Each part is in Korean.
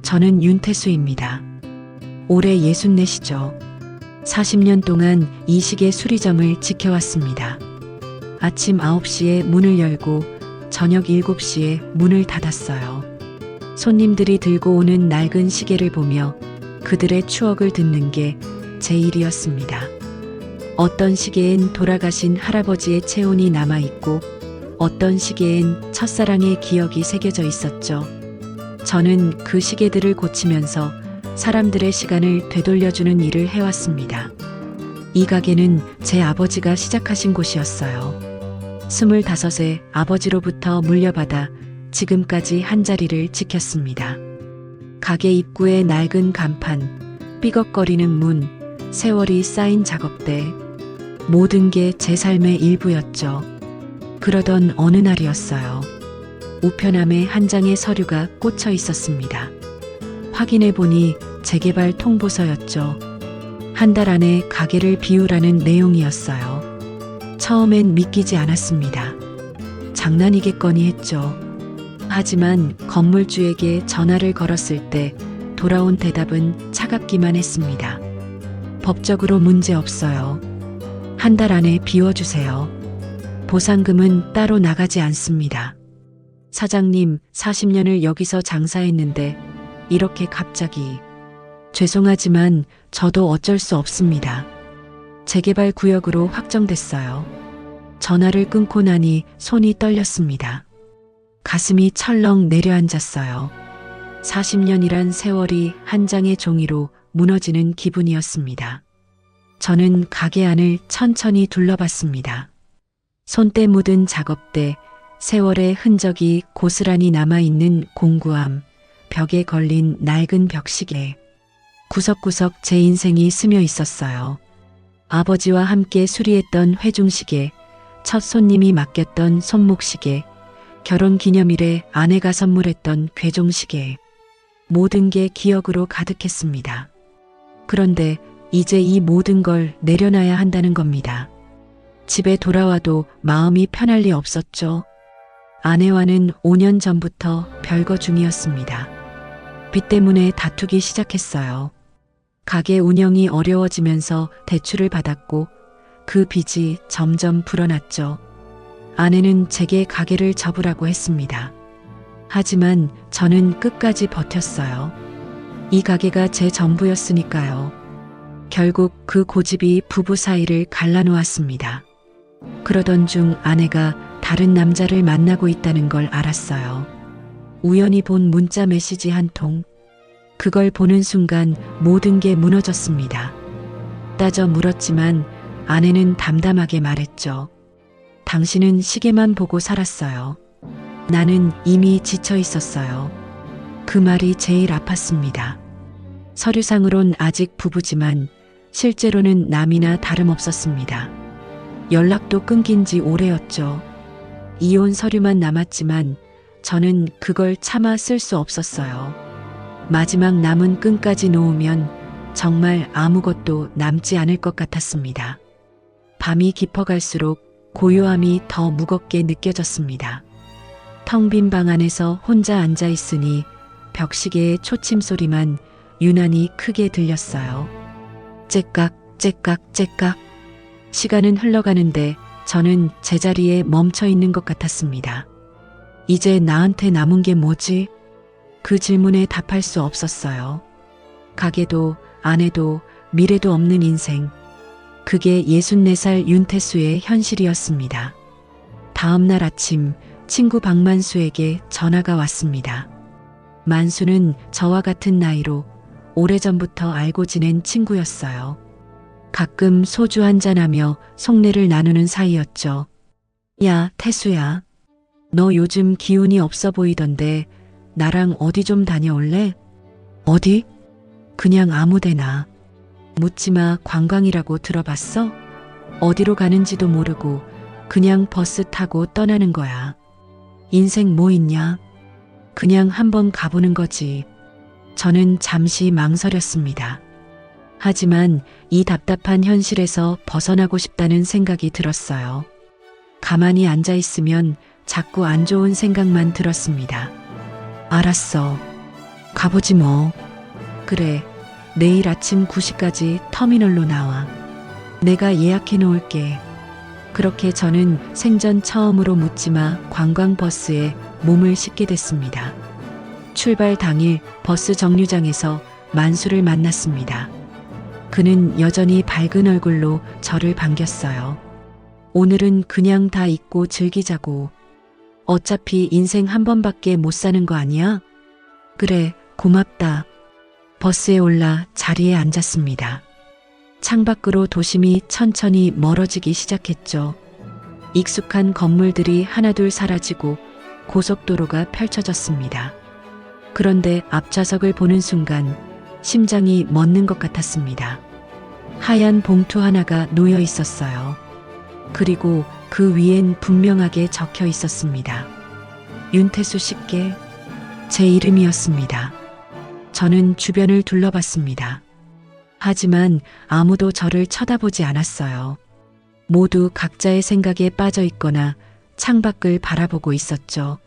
저는 윤태수입니다. 올해 64시죠. 40년 동안 이 시계 수리점을 지켜왔습니다. 아침 9시에 문을 열고 저녁 7시에 문을 닫았어요. 손님들이 들고 오는 낡은 시계를 보며 그들의 추억을 듣는 게 제 일이었습니다. 어떤 시계엔 돌아가신 할아버지의 체온이 남아있고 어떤 시계엔 첫사랑의 기억이 새겨져 있었죠. 저는 그 시계들을 고치면서 사람들의 시간을 되돌려주는 일을 해왔습니다. 이 가게는 제 아버지가 시작하신 곳이었어요. 25세 아버지로부터 물려받아 지금까지 한 자리를 지켰습니다. 가게 입구의 낡은 간판, 삐걱거리는 문, 세월이 쌓인 작업대, 모든 게 제 삶의 일부였죠. 그러던 어느 날이었어요. 우편함에 한 장의 서류가 꽂혀 있었습니다. 확인해 보니 재개발 통보서였죠. 한 달 안에 가게를 비우라는 내용이었어요. 처음엔 믿기지 않았습니다. 장난이겠거니 했죠. 하지만 건물주에게 전화를 걸었을 때 돌아온 대답은 차갑기만 했습니다. 법적으로 문제 없어요. 한 달 안에 비워주세요. 보상금은 따로 나가지 않습니다. 사장님, 40년을 여기서 장사했는데 이렇게 갑자기. 죄송하지만 저도 어쩔 수 없습니다. 재개발 구역으로 확정됐어요. 전화를 끊고 나니 손이 떨렸습니다. 가슴이 철렁 내려앉았어요. 40년이란 세월이 한 장의 종이로 무너지는 기분이었습니다. 저는 가게 안을 천천히 둘러봤습니다. 손때 묻은 작업대, 세월의 흔적이 고스란히 남아있는 공구함, 벽에 걸린 낡은 벽시계. 구석구석 제 인생이 스며 있었어요. 아버지와 함께 수리했던 회중시계, 첫 손님이 맡겼던 손목시계, 결혼기념일에 아내가 선물했던 괴종시계. 모든 게 기억으로 가득했습니다. 그런데 이제 이 모든 걸 내려놔야 한다는 겁니다. 집에 돌아와도 마음이 편할 리 없었죠. 아내와는 5년 전부터 별거 중이었습니다. 빚 때문에 다투기 시작했어요. 가게 운영이 어려워지면서 대출을 받았고 그 빚이 점점 불어났죠. 아내는 제게 가게를 접으라고 했습니다. 하지만 저는 끝까지 버텼어요. 이 가게가 제 전부였으니까요. 결국 그 고집이 부부 사이를 갈라놓았습니다. 그러던 중 아내가 다른 남자를 만나고 있다는 걸 알았어요. 우연히 본 문자 메시지 한 통. 그걸 보는 순간 모든 게 무너졌습니다. 따져 물었지만 아내는 담담하게 말했죠. 당신은 시계만 보고 살았어요. 나는 이미 지쳐 있었어요. 그 말이 제일 아팠습니다. 서류상으론 아직 부부지만 실제로는 남이나 다름없었습니다. 연락도 끊긴 지 오래였죠. 이혼 서류만 남았지만 저는 그걸 차마 쓸 수 없었어요. 마지막 남은 끈까지 놓으면 정말 아무것도 남지 않을 것 같았습니다. 밤이 깊어갈수록 고요함이 더 무겁게 느껴졌습니다. 텅 빈 방 안에서 혼자 앉아 있으니 벽시계의 초침 소리만 유난히 크게 들렸어요. 째깍 째깍 째깍. 시간은 흘러가는데 저는 제자리에 멈춰 있는 것 같았습니다. 이제 나한테 남은 게 뭐지? 그 질문에 답할 수 없었어요. 가게도 아내도 미래도 없는 인생. 그게 64살 윤태수의 현실이었습니다. 다음 날 아침 친구 박만수에게 전화가 왔습니다. 만수는 저와 같은 나이로 오래전부터 알고 지낸 친구였어요. 가끔 소주 한잔하며 속내를 나누는 사이였죠. 야, 태수야. 너 요즘 기운이 없어 보이던데 나랑 어디 좀 다녀올래? 어디? 그냥 아무 데나. 묻지마. 관광이라고 들어봤어? 어디로 가는지도 모르고 그냥 버스 타고 떠나는 거야. 인생 뭐 있냐? 그냥 한번 가보는 거지. 저는 잠시 망설였습니다. 하지만 이 답답한 현실에서 벗어나고 싶다는 생각이 들었어요. 가만히 앉아 있으면 자꾸 안 좋은 생각만 들었습니다. 알았어. 가보지 뭐. 그래, 내일 아침 9시까지 터미널로 나와. 내가 예약해 놓을게. 그렇게 저는 생전 처음으로 묻지마 관광버스에 몸을 싣게 됐습니다. 출발 당일 버스 정류장에서 만수를 만났습니다. 그는 여전히 밝은 얼굴로 저를 반겼어요. 오늘은 그냥 다 잊고 즐기자고. 어차피 인생 한 번밖에 못 사는 거 아니야? 그래, 고맙다. 버스에 올라 자리에 앉았습니다. 창밖으로 도심이 천천히 멀어지기 시작했죠. 익숙한 건물들이 하나둘 사라지고 고속도로가 펼쳐졌습니다. 그런데 앞좌석을 보는 순간 심장이 멎는 것 같았습니다. 하얀 봉투 하나가 놓여 있었어요. 그리고 그 위엔 분명하게 적혀 있었습니다. 윤태수 씨께. 제 이름이었습니다. 저는 주변을 둘러봤습니다. 하지만 아무도 저를 쳐다보지 않았어요. 모두 각자의 생각에 빠져 있거나 창밖을 바라보고 있었죠.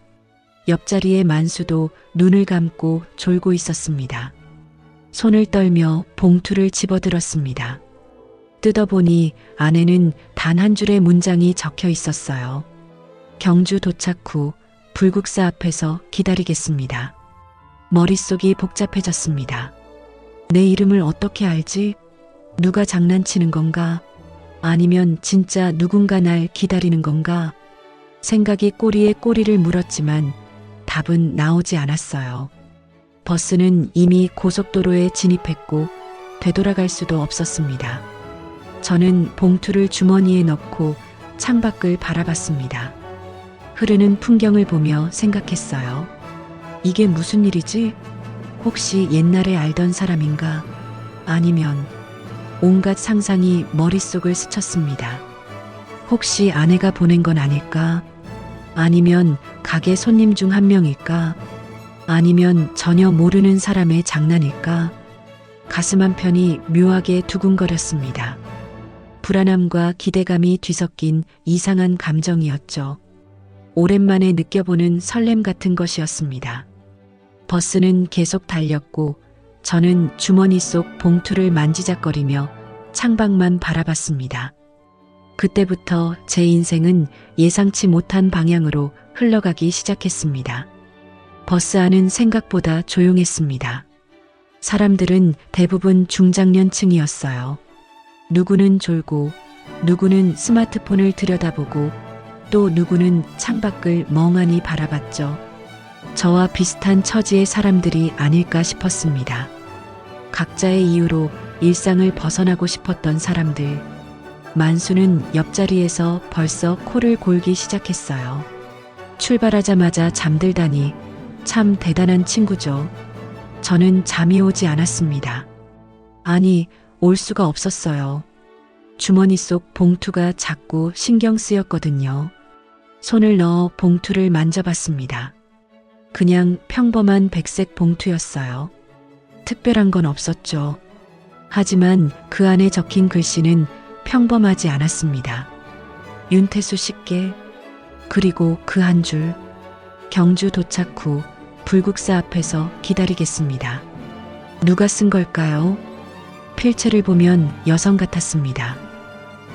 옆자리의 만수도 눈을 감고 졸고 있었습니다. 손을 떨며 봉투를 집어들었습니다. 뜯어보니 안에는 단 한 줄의 문장이 적혀 있었어요. 경주 도착 후 불국사 앞에서 기다리겠습니다. 머릿속이 복잡해졌습니다. 내 이름을 어떻게 알지? 누가 장난치는 건가? 아니면 진짜 누군가 날 기다리는 건가? 생각이 꼬리에 꼬리를 물었지만 답은 나오지 않았어요. 버스는 이미 고속도로에 진입했고 되돌아갈 수도 없었습니다. 저는 봉투를 주머니에 넣고 창밖을 바라봤습니다. 흐르는 풍경을 보며 생각했어요. 이게 무슨 일이지? 혹시 옛날에 알던 사람인가? 아니면 온갖 상상이 머릿속을 스쳤습니다. 혹시 아내가 보낸 건 아닐까? 아니면 가게 손님 중 한 명일까? 아니면 전혀 모르는 사람의 장난일까? 가슴 한편이 묘하게 두근거렸습니다. 불안함과 기대감이 뒤섞인 이상한 감정이었죠. 오랜만에 느껴보는 설렘 같은 것이었습니다. 버스는 계속 달렸고 저는 주머니 속 봉투를 만지작거리며 창밖만 바라봤습니다. 그때부터 제 인생은 예상치 못한 방향으로 흘러가기 시작했습니다. 버스 안은 생각보다 조용했습니다. 사람들은 대부분 중장년층이었어요. 누구는 졸고, 누구는 스마트폰을 들여다보고, 또 누구는 창밖을 멍하니 바라봤죠. 저와 비슷한 처지의 사람들이 아닐까 싶었습니다. 각자의 이유로 일상을 벗어나고 싶었던 사람들. 만수는 옆자리에서 벌써 코를 골기 시작했어요. 출발하자마자 잠들다니 참 대단한 친구죠. 저는 잠이 오지 않았습니다. 아니, 올 수가 없었어요. 주머니 속 봉투가 자꾸 신경 쓰였거든요. 손을 넣어 봉투를 만져봤습니다. 그냥 평범한 백색 봉투였어요. 특별한 건 없었죠. 하지만 그 안에 적힌 글씨는 평범하지 않았습니다. 윤태수 씨께. 그리고 그 한 줄. 경주 도착 후 불국사 앞에서 기다리겠습니다. 누가 쓴 걸까요? 필체를 보면 여성 같았습니다.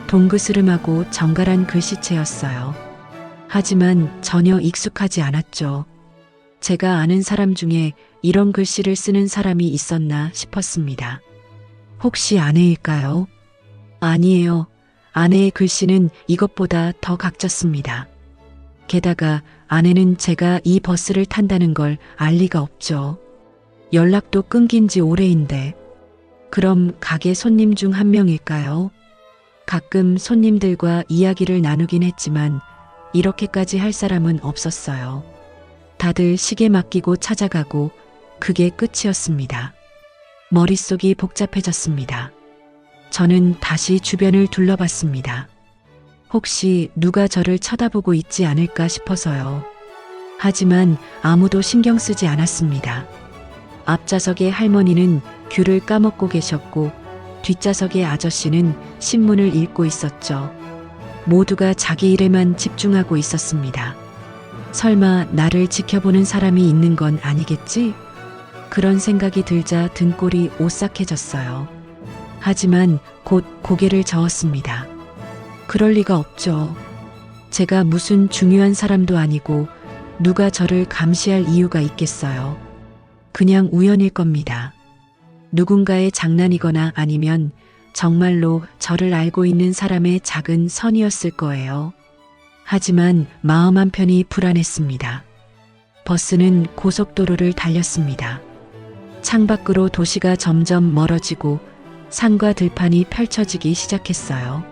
동그스름하고 정갈한 글씨체였어요. 하지만 전혀 익숙하지 않았죠. 제가 아는 사람 중에 이런 글씨를 쓰는 사람이 있었나 싶었습니다. 혹시 아내일까요? 아니에요. 아내의 글씨는 이것보다 더 각졌습니다. 게다가 아내는 제가 이 버스를 탄다는 걸 알 리가 없죠. 연락도 끊긴 지 오래인데. 그럼 가게 손님 중 한 명일까요? 가끔 손님들과 이야기를 나누긴 했지만 이렇게까지 할 사람은 없었어요. 다들 시계 맡기고 찾아가고 그게 끝이었습니다. 머릿속이 복잡해졌습니다. 저는 다시 주변을 둘러봤습니다. 혹시 누가 저를 쳐다보고 있지 않을까 싶어서요. 하지만 아무도 신경 쓰지 않았습니다. 앞좌석의 할머니는 귤을 까먹고 계셨고 뒷좌석의 아저씨는 신문을 읽고 있었죠. 모두가 자기 일에만 집중하고 있었습니다. 설마 나를 지켜보는 사람이 있는 건 아니겠지? 그런 생각이 들자 등골이 오싹해졌어요. 하지만 곧 고개를 저었습니다. 그럴 리가 없죠. 제가 무슨 중요한 사람도 아니고 누가 저를 감시할 이유가 있겠어요. 그냥 우연일 겁니다. 누군가의 장난이거나 아니면 정말로 저를 알고 있는 사람의 작은 선이었을 거예요. 하지만 마음 한편이 불안했습니다. 버스는 고속도로를 달렸습니다. 창밖으로 도시가 점점 멀어지고 산과 들판이 펼쳐지기 시작했어요.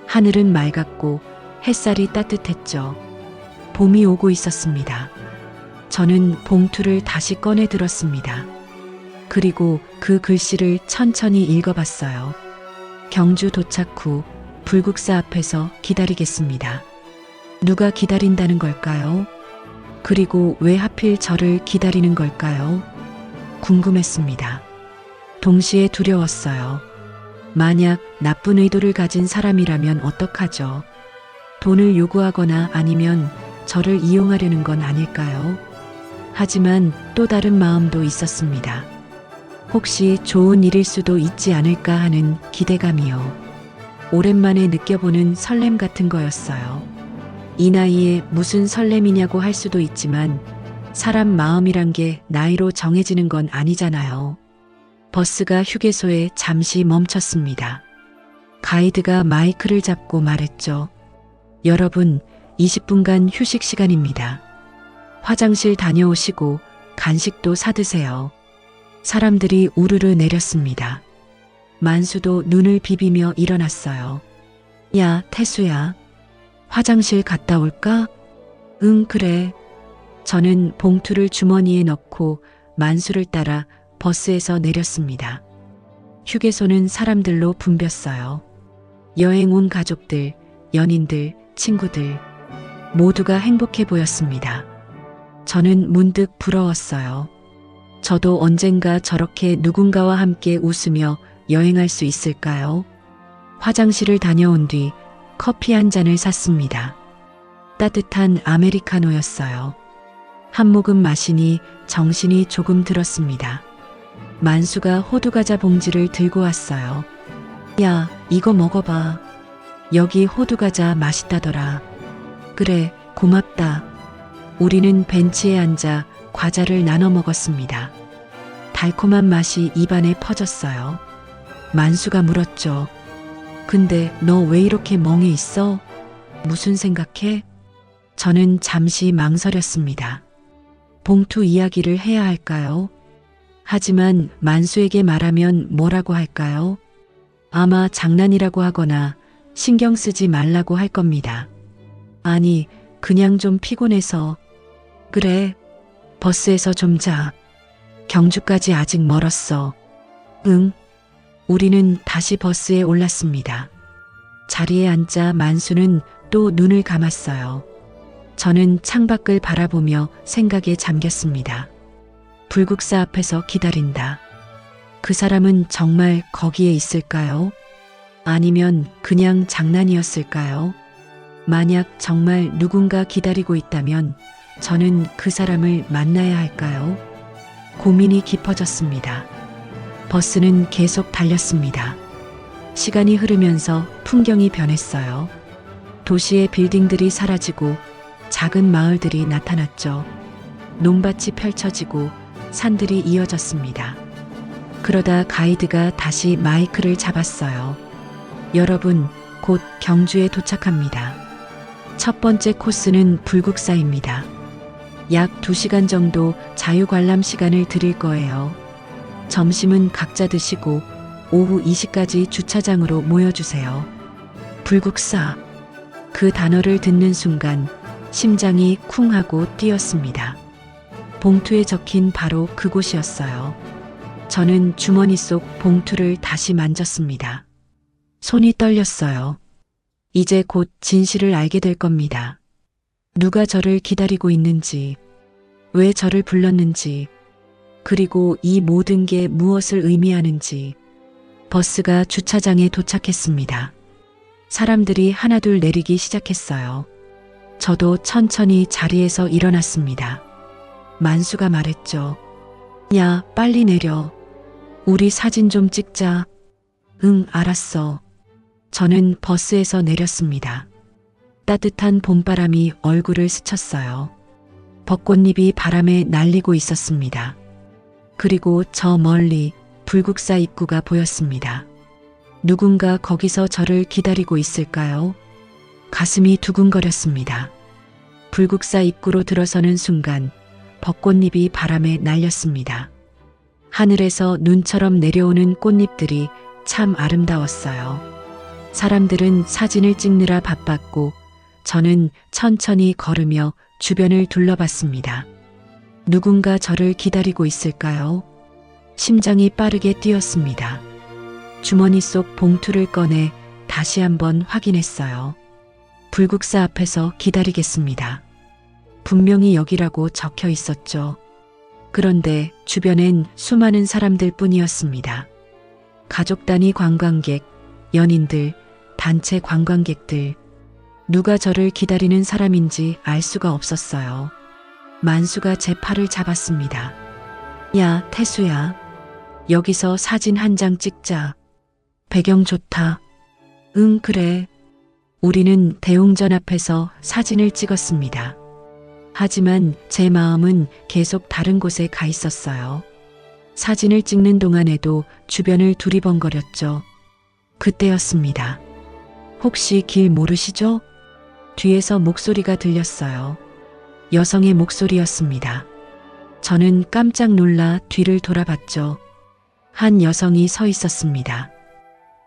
하늘은 맑았고 햇살이 따뜻했죠. 봄이 오고 있었습니다. 저는 봉투를 다시 꺼내 들었습니다. 그리고 그 글씨를 천천히 읽어봤어요. 경주 도착 후 불국사 앞에서 기다리겠습니다. 누가 기다린다는 걸까요? 그리고 왜 하필 저를 기다리는 걸까요? 궁금했습니다. 동시에 두려웠어요. 만약 나쁜 의도를 가진 사람이라면 어떡하죠? 돈을 요구하거나 아니면 저를 이용하려는 건 아닐까요? 하지만 또 다른 마음도 있었습니다. 혹시 좋은 일일 수도 있지 않을까 하는 기대감이요. 오랜만에 느껴보는 설렘 같은 거였어요. 이 나이에 무슨 설렘이냐고 할 수도 있지만 사람 마음이란 게 나이로 정해지는 건 아니잖아요. 버스가 휴게소에 잠시 멈췄습니다. 가이드가 마이크를 잡고 말했죠. 여러분, 20분간 휴식 시간입니다. 화장실 다녀오시고 간식도 사드세요. 사람들이 우르르 내렸습니다. 만수도 눈을 비비며 일어났어요. 야, 태수야. 화장실 갔다 올까? 응, 그래. 저는 봉투를 주머니에 넣고 만수를 따라 버스에서 내렸습니다. 휴게소는 사람들로 붐볐어요. 여행 온 가족들, 연인들, 친구들 모두가 행복해 보였습니다. 저는 문득 부러웠어요. 저도 언젠가 저렇게 누군가와 함께 웃으며 여행할 수 있을까요? 화장실을 다녀온 뒤 커피 한 잔을 샀습니다. 따뜻한 아메리카노였어요. 한 모금 마시니 정신이 조금 들었습니다. 만수가 호두과자 봉지를 들고 왔어요. 야, 이거 먹어봐. 여기 호두과자 맛있다더라. 그래, 고맙다. 우리는 벤치에 앉아 과자를 나눠 먹었습니다. 달콤한 맛이 입안에 퍼졌어요. 만수가 물었죠. 근데 너 왜 이렇게 멍해 있어? 무슨 생각해? 저는 잠시 망설였습니다. 봉투 이야기를 해야 할까요? 하지만 만수에게 말하면 뭐라고 할까요? 아마 장난이라고 하거나 신경 쓰지 말라고 할 겁니다. 아니, 그냥 좀 피곤해서. 그래, 버스에서 좀 자. 경주까지 아직 멀었어. 응. 우리는 다시 버스에 올랐습니다. 자리에 앉자 만수는 또 눈을 감았어요. 저는 창밖을 바라보며 생각에 잠겼습니다. 불국사 앞에서 기다린다. 그 사람은 정말 거기에 있을까요? 아니면 그냥 장난이었을까요? 만약 정말 누군가 기다리고 있다면 저는 그 사람을 만나야 할까요? 고민이 깊어졌습니다. 버스는 계속 달렸습니다. 시간이 흐르면서 풍경이 변했어요. 도시의 빌딩들이 사라지고 작은 마을들이 나타났죠. 논밭이 펼쳐지고 산들이 이어졌습니다. 그러다 가이드가 다시 마이크를 잡았어요. 여러분, 곧 경주에 도착합니다. 첫 번째 코스는 불국사입니다. 약 2시간 정도 자유관람 시간을 드릴 거예요. 점심은 각자 드시고 오후 2시까지 주차장으로 모여주세요. 불국사. 그 단어를 듣는 순간 심장이 쿵 하고 뛰었습니다. 봉투에 적힌 바로 그곳이었어요. 저는 주머니 속 봉투를 다시 만졌습니다. 손이 떨렸어요. 이제 곧 진실을 알게 될 겁니다. 누가 저를 기다리고 있는지, 왜 저를 불렀는지, 그리고 이 모든 게 무엇을 의미하는지. 버스가 주차장에 도착했습니다. 사람들이 하나둘 내리기 시작했어요. 저도 천천히 자리에서 일어났습니다. 만수가 말했죠. 야, 빨리 내려. 우리 사진 좀 찍자. 응, 알았어. 저는 버스에서 내렸습니다. 따뜻한 봄바람이 얼굴을 스쳤어요. 벚꽃잎이 바람에 날리고 있었습니다. 그리고 저 멀리 불국사 입구가 보였습니다. 누군가 거기서 저를 기다리고 있을까요? 가슴이 두근거렸습니다. 불국사 입구로 들어서는 순간 벚꽃잎이 바람에 날렸습니다. 하늘에서 눈처럼 내려오는 꽃잎들이 참 아름다웠어요. 사람들은 사진을 찍느라 바빴고 저는 천천히 걸으며 주변을 둘러봤습니다. 누군가 저를 기다리고 있을까요? 심장이 빠르게 뛰었습니다. 주머니 속 봉투를 꺼내 다시 한번 확인했어요. 불국사 앞에서 기다리겠습니다. 분명히 여기라고 적혀 있었죠. 그런데 주변엔 수많은 사람들 뿐이었습니다. 가족 단위 관광객, 연인들, 단체 관광객들. 누가 저를 기다리는 사람인지 알 수가 없었어요. 만수가 제 팔을 잡았습니다. 야, 태수야. 여기서 사진 한 장 찍자. 배경 좋다. 응, 그래. 우리는 대웅전 앞에서 사진을 찍었습니다. 하지만 제 마음은 계속 다른 곳에 가 있었어요. 사진을 찍는 동안에도 주변을 두리번거렸죠. 그때였습니다. 혹시 길 모르시죠? 뒤에서 목소리가 들렸어요. 여성의 목소리였습니다. 저는 깜짝 놀라 뒤를 돌아봤죠. 한 여성이 서 있었습니다.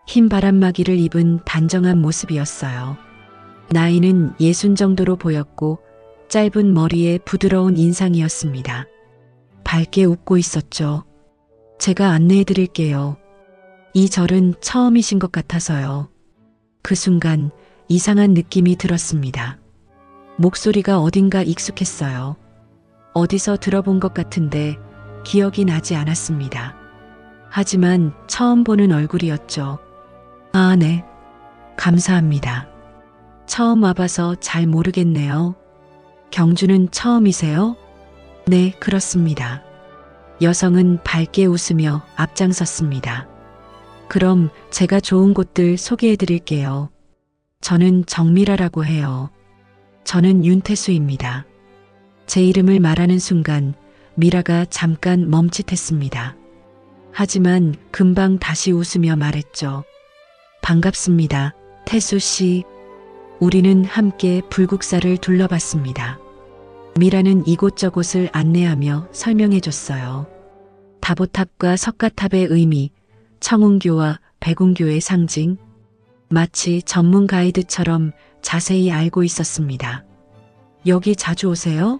흰 바람막이를 입은 단정한 모습이었어요. 나이는 60 정도로 보였고 짧은 머리에 부드러운 인상이었습니다. 밝게 웃고 있었죠. 제가 안내해 드릴게요. 이 절은 처음이신 것 같아서요. 그 순간 이상한 느낌이 들었습니다. 목소리가 어딘가 익숙했어요. 어디서 들어본 것 같은데 기억이 나지 않았습니다. 하지만 처음 보는 얼굴이었죠. 아, 네. 감사합니다. 처음 와봐서 잘 모르겠네요. 경주는 처음이세요? 네, 그렇습니다. 여성은 밝게 웃으며 앞장섰습니다. 그럼 제가 좋은 곳들 소개해 드릴게요. 저는 정미라라고 해요. 저는 윤태수입니다. 제 이름을 말하는 순간 미라가 잠깐 멈칫했습니다. 하지만 금방 다시 웃으며 말했죠. 반갑습니다. 태수 씨. 우리는 함께 불국사를 둘러봤습니다. 미라는 이곳저곳을 안내하며 설명해 줬어요. 다보탑과 석가탑의 의미, 청운교와 백운교의 상징, 마치 전문 가이드처럼 자세히 알고 있었습니다. 여기 자주 오세요?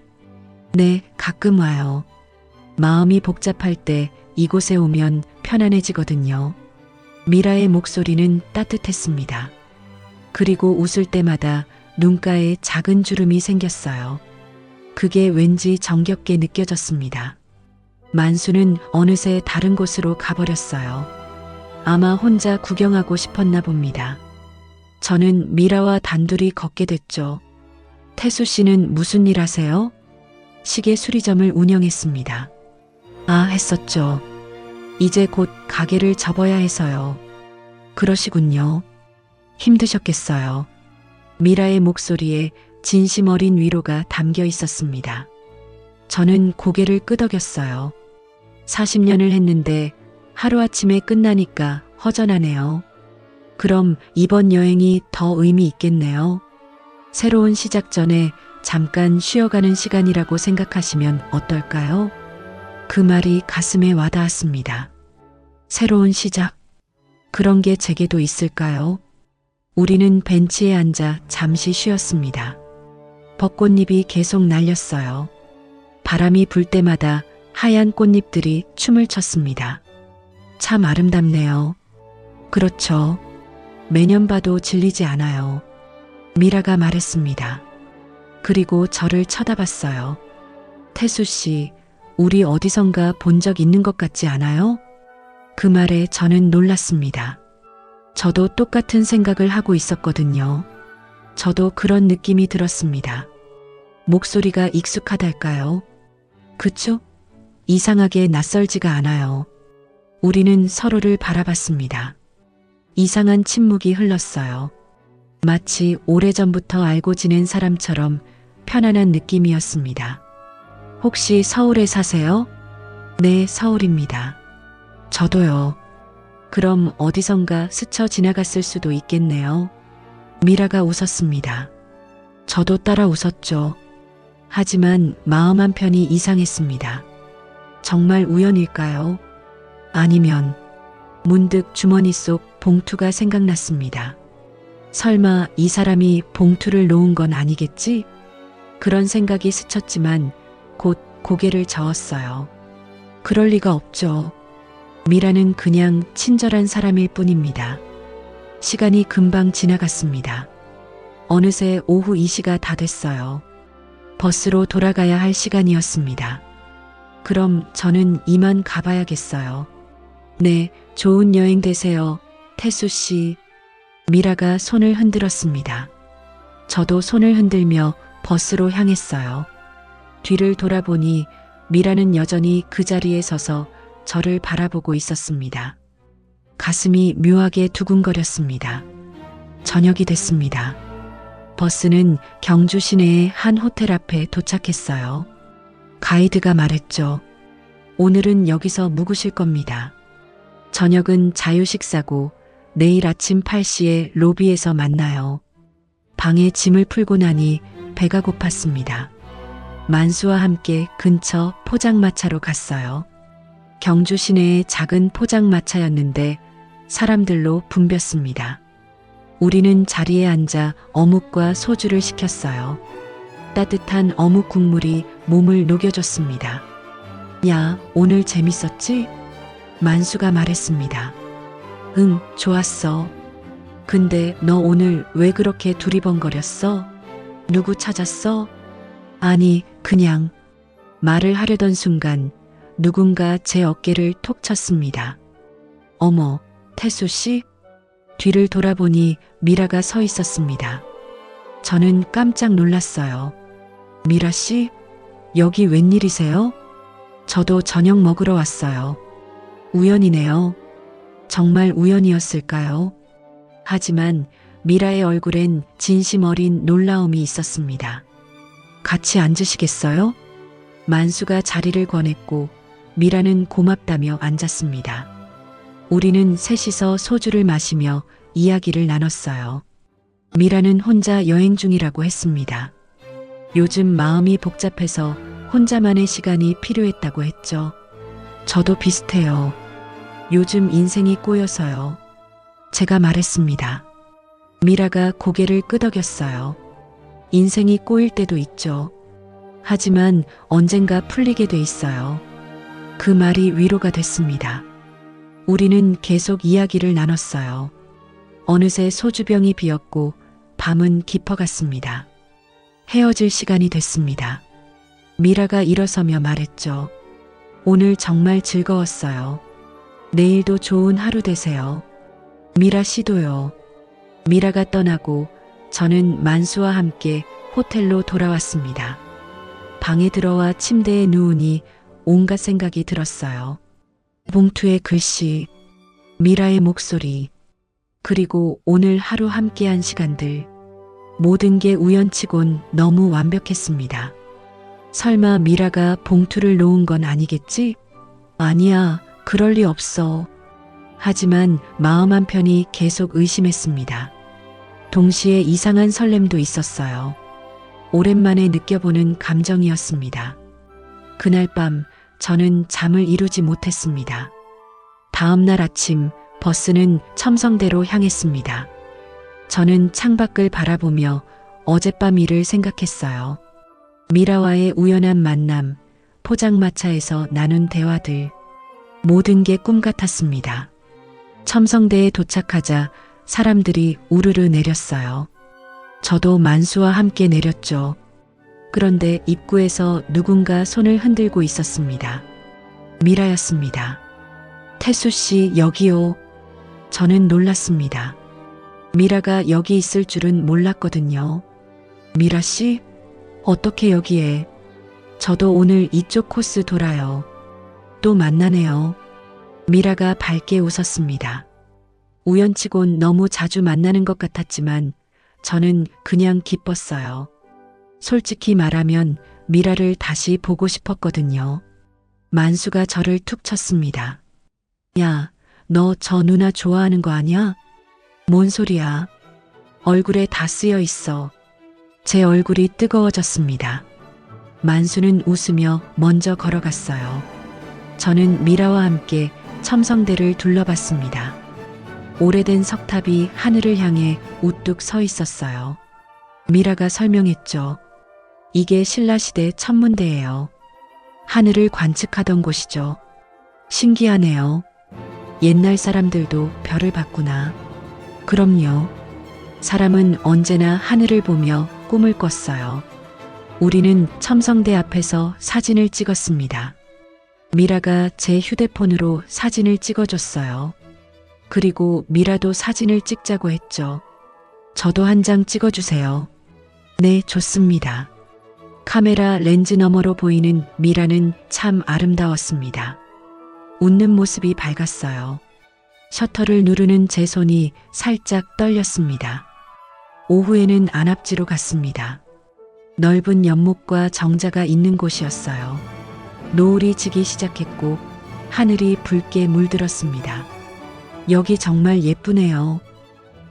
네, 가끔 와요. 마음이 복잡할 때 이곳에 오면 편안해지거든요. 미라의 목소리는 따뜻했습니다. 그리고 웃을 때마다 눈가에 작은 주름이 생겼어요. 그게 왠지 정겹게 느껴졌습니다. 만수는 어느새 다른 곳으로 가버렸어요. 아마 혼자 구경하고 싶었나 봅니다. 저는 미라와 단둘이 걷게 됐죠. 태수 씨는 무슨 일 하세요? 시계 수리점을 운영했습니다. 아, 했었죠. 이제 곧 가게를 접어야 해서요. 그러시군요. 힘드셨겠어요. 미라의 목소리에 진심 어린 위로가 담겨 있었습니다. 저는 고개를 끄덕였어요. 40년을 했는데 하루아침에 끝나니까 허전하네요. 그럼 이번 여행이 더 의미 있겠네요. 새로운 시작 전에 잠깐 쉬어가는 시간이라고 생각하시면 어떨까요? 그 말이 가슴에 와닿았습니다. 새로운 시작. 그런 게 제게도 있을까요? 우리는 벤치에 앉아 잠시 쉬었습니다. 벚꽃잎이 계속 날렸어요. 바람이 불 때마다 하얀 꽃잎들이 춤을 췄습니다. 참 아름답네요. 그렇죠. 매년 봐도 질리지 않아요. 미라가 말했습니다. 그리고 저를 쳐다봤어요. 태수 씨, 우리 어디선가 본 적 있는 것 같지 않아요? 그 말에 저는 놀랐습니다. 저도 똑같은 생각을 하고 있었거든요. 저도 그런 느낌이 들었습니다. 목소리가 익숙하달까요? 그쵸? 이상하게 낯설지가 않아요. 우리는 서로를 바라봤습니다. 이상한 침묵이 흘렀어요. 마치 오래전부터 알고 지낸 사람처럼 편안한 느낌이었습니다. 혹시 서울에 사세요? 네, 서울입니다. 저도요. 그럼 어디선가 스쳐 지나갔을 수도 있겠네요. 미라가 웃었습니다. 저도 따라 웃었죠. 하지만 마음 한편이 이상했습니다. 정말 우연일까요? 아니면 문득 주머니 속 봉투가 생각났습니다. 설마 이 사람이 봉투를 놓은 건 아니겠지? 그런 생각이 스쳤지만 곧 고개를 저었어요. 그럴 리가 없죠. 미라는 그냥 친절한 사람일 뿐입니다. 시간이 금방 지나갔습니다. 어느새 오후 2시가 다 됐어요. 버스로 돌아가야 할 시간이었습니다. 그럼 저는 이만 가봐야겠어요. 네, 좋은 여행 되세요. 태수 씨. 미라가 손을 흔들었습니다. 저도 손을 흔들며 버스로 향했어요. 뒤를 돌아보니 미라는 여전히 그 자리에 서서 저를 바라보고 있었습니다. 가슴이 묘하게 두근거렸습니다. 저녁이 됐습니다. 버스는 경주 시내의 한 호텔 앞에 도착했어요. 가이드가 말했죠. 오늘은 여기서 묵으실 겁니다. 저녁은 자유 식사고 내일 아침 8시에 로비에서 만나요. 방에 짐을 풀고 나니 배가 고팠습니다. 만수와 함께 근처 포장마차로 갔어요. 경주 시내의 작은 포장마차였는데 사람들로 붐볐습니다. 우리는 자리에 앉아 어묵과 소주를 시켰어요. 따뜻한 어묵 국물이 몸을 녹여줬습니다. 야, 오늘 재밌었지? 만수가 말했습니다. 응, 좋았어. 근데 너 오늘 왜 그렇게 두리번거렸어? 누구 찾았어? 아니, 그냥. 말을 하려던 순간 누군가 제 어깨를 톡 쳤습니다. 어머, 태수 씨? 뒤를 돌아보니 미라가 서 있었습니다. 저는 깜짝 놀랐어요. 미라 씨? 여기 웬일이세요? 저도 저녁 먹으러 왔어요. 우연이네요. 정말 우연이었을까요? 하지만 미라의 얼굴엔 진심 어린 놀라움이 있었습니다. 같이 앉으시겠어요? 만수가 자리를 권했고 미라는 고맙다며 앉았습니다. 우리는 셋이서 소주를 마시며 이야기를 나눴어요. 미라는 혼자 여행 중이라고 했습니다. 요즘 마음이 복잡해서 혼자만의 시간이 필요했다고 했죠. 저도 비슷해요. 요즘 인생이 꼬여서요. 제가 말했습니다. 미라가 고개를 끄덕였어요. 인생이 꼬일 때도 있죠. 하지만 언젠가 풀리게 돼 있어요. 그 말이 위로가 됐습니다. 우리는 계속 이야기를 나눴어요. 어느새 소주병이 비었고 밤은 깊어갔습니다. 헤어질 시간이 됐습니다. 미라가 일어서며 말했죠. 오늘 정말 즐거웠어요. 내일도 좋은 하루 되세요. 미라 씨도요. 미라가 떠나고 저는 만수와 함께 호텔로 돌아왔습니다. 방에 들어와 침대에 누우니 온갖 생각이 들었어요. 봉투의 글씨, 미라의 목소리, 그리고 오늘 하루 함께한 시간들. 모든 게 우연치곤 너무 완벽했습니다. 설마 미라가 봉투를 놓은 건 아니겠지? 아니야, 그럴 리 없어. 하지만 마음 한편이 계속 의심했습니다. 동시에 이상한 설렘도 있었어요. 오랜만에 느껴보는 감정이었습니다. 그날 밤 저는 잠을 이루지 못했습니다. 다음 날 아침 버스는 첨성대로 향했습니다. 저는 창밖을 바라보며 어젯밤 일을 생각했어요. 미라와의 우연한 만남, 포장마차에서 나눈 대화들, 모든 게 꿈 같았습니다. 첨성대에 도착하자 사람들이 우르르 내렸어요. 저도 만수와 함께 내렸죠. 그런데 입구에서 누군가 손을 흔들고 있었습니다. 미라였습니다. 태수 씨, 여기요. 저는 놀랐습니다. 미라가 여기 있을 줄은 몰랐거든요. 미라 씨? 어떻게 여기에? 저도 오늘 이쪽 코스 돌아요. 또 만나네요. 미라가 밝게 웃었습니다. 우연치곤 너무 자주 만나는 것 같았지만 저는 그냥 기뻤어요. 솔직히 말하면 미라를 다시 보고 싶었거든요. 만수가 저를 툭 쳤습니다. 야, 너 저 누나 좋아하는 거 아니야? 뭔 소리야? 얼굴에 다 쓰여 있어. 제 얼굴이 뜨거워졌습니다. 만수는 웃으며 먼저 걸어갔어요. 저는 미라와 함께 첨성대를 둘러봤습니다. 오래된 석탑이 하늘을 향해 우뚝 서 있었어요. 미라가 설명했죠. 이게 신라시대 천문대예요. 하늘을 관측하던 곳이죠. 신기하네요. 옛날 사람들도 별을 봤구나. 그럼요. 사람은 언제나 하늘을 보며 꿈을 꿨어요. 우리는 첨성대 앞에서 사진을 찍었습니다. 미라가 제 휴대폰으로 사진을 찍어줬어요. 그리고 미라도 사진을 찍자고 했죠. 저도 한 장 찍어주세요. 네, 좋습니다. 카메라 렌즈 너머로 보이는 미라는 참 아름다웠습니다. 웃는 모습이 밝았어요. 셔터를 누르는 제 손이 살짝 떨렸습니다. 오후에는 안압지로 갔습니다. 넓은 연못과 정자가 있는 곳이었어요. 노을이 지기 시작했고 하늘이 붉게 물들었습니다. 여기 정말 예쁘네요.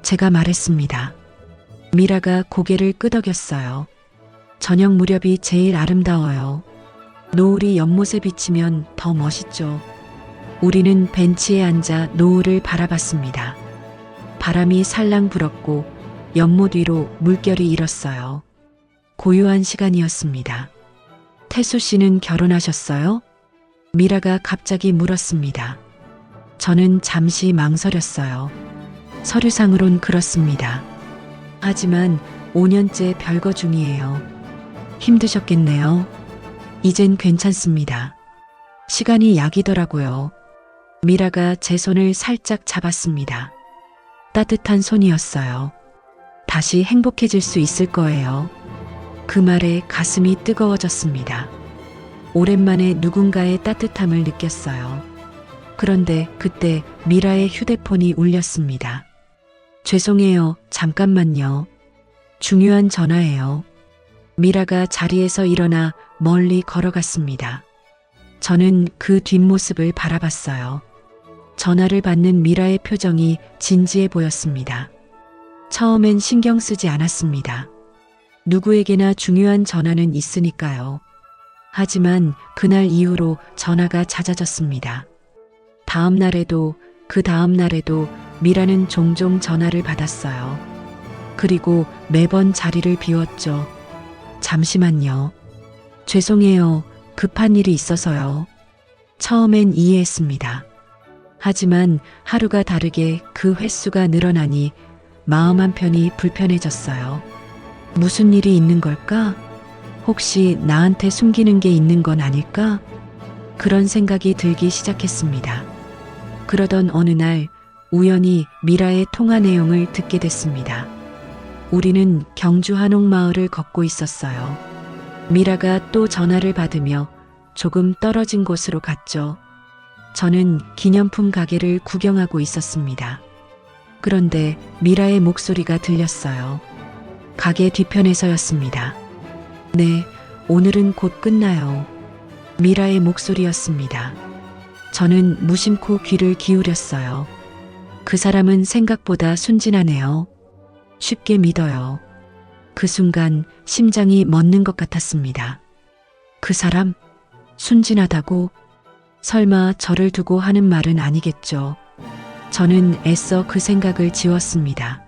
제가 말했습니다. 미라가 고개를 끄덕였어요. 저녁 무렵이 제일 아름다워요. 노을이 연못에 비치면 더 멋있죠. 우리는 벤치에 앉아 노을을 바라봤습니다. 바람이 살랑 불었고 연못 위로 물결이 일었어요. 고요한 시간이었습니다. 태수 씨는 결혼하셨어요? 미라가 갑자기 물었습니다. 저는 잠시 망설였어요. 서류상으론 그렇습니다. 하지만 5년째 별거 중이에요. 힘드셨겠네요. 이젠 괜찮습니다. 시간이 약이더라고요. 미라가 제 손을 살짝 잡았습니다. 따뜻한 손이었어요. 다시 행복해질 수 있을 거예요. 그 말에 가슴이 뜨거워졌습니다. 오랜만에 누군가의 따뜻함을 느꼈어요. 그런데 그때 미라의 휴대폰이 울렸습니다. 죄송해요. 잠깐만요. 중요한 전화예요. 미라가 자리에서 일어나 멀리 걸어갔습니다. 저는 그 뒷모습을 바라봤어요. 전화를 받는 미라의 표정이 진지해 보였습니다. 처음엔 신경 쓰지 않았습니다. 누구에게나 중요한 전화는 있으니까요. 하지만 그날 이후로 전화가 잦아졌습니다. 다음 날에도 그 다음 날에도 미라는 종종 전화를 받았어요. 그리고 매번 자리를 비웠죠. 잠시만요. 죄송해요. 급한 일이 있어서요. 처음엔 이해했습니다. 하지만 하루가 다르게 그 횟수가 늘어나니 마음 한편이 불편해졌어요. 무슨 일이 있는 걸까? 혹시 나한테 숨기는 게 있는 건 아닐까? 그런 생각이 들기 시작했습니다. 그러던 어느 날 우연히 미라의 통화 내용을 듣게 됐습니다. 우리는 경주 한옥마을을 걷고 있었어요. 미라가 또 전화를 받으며 조금 떨어진 곳으로 갔죠. 저는 기념품 가게를 구경하고 있었습니다. 그런데 미라의 목소리가 들렸어요. 가게 뒤편에서였습니다. 네, 오늘은 곧 끝나요. 미라의 목소리였습니다. 저는 무심코 귀를 기울였어요. 그 사람은 생각보다 순진하네요. 쉽게 믿어요. 그 순간 심장이 멎는 것 같았습니다. 그 사람? 순진하다고? 설마 저를 두고 하는 말은 아니겠죠. 저는 애써 그 생각을 지웠습니다.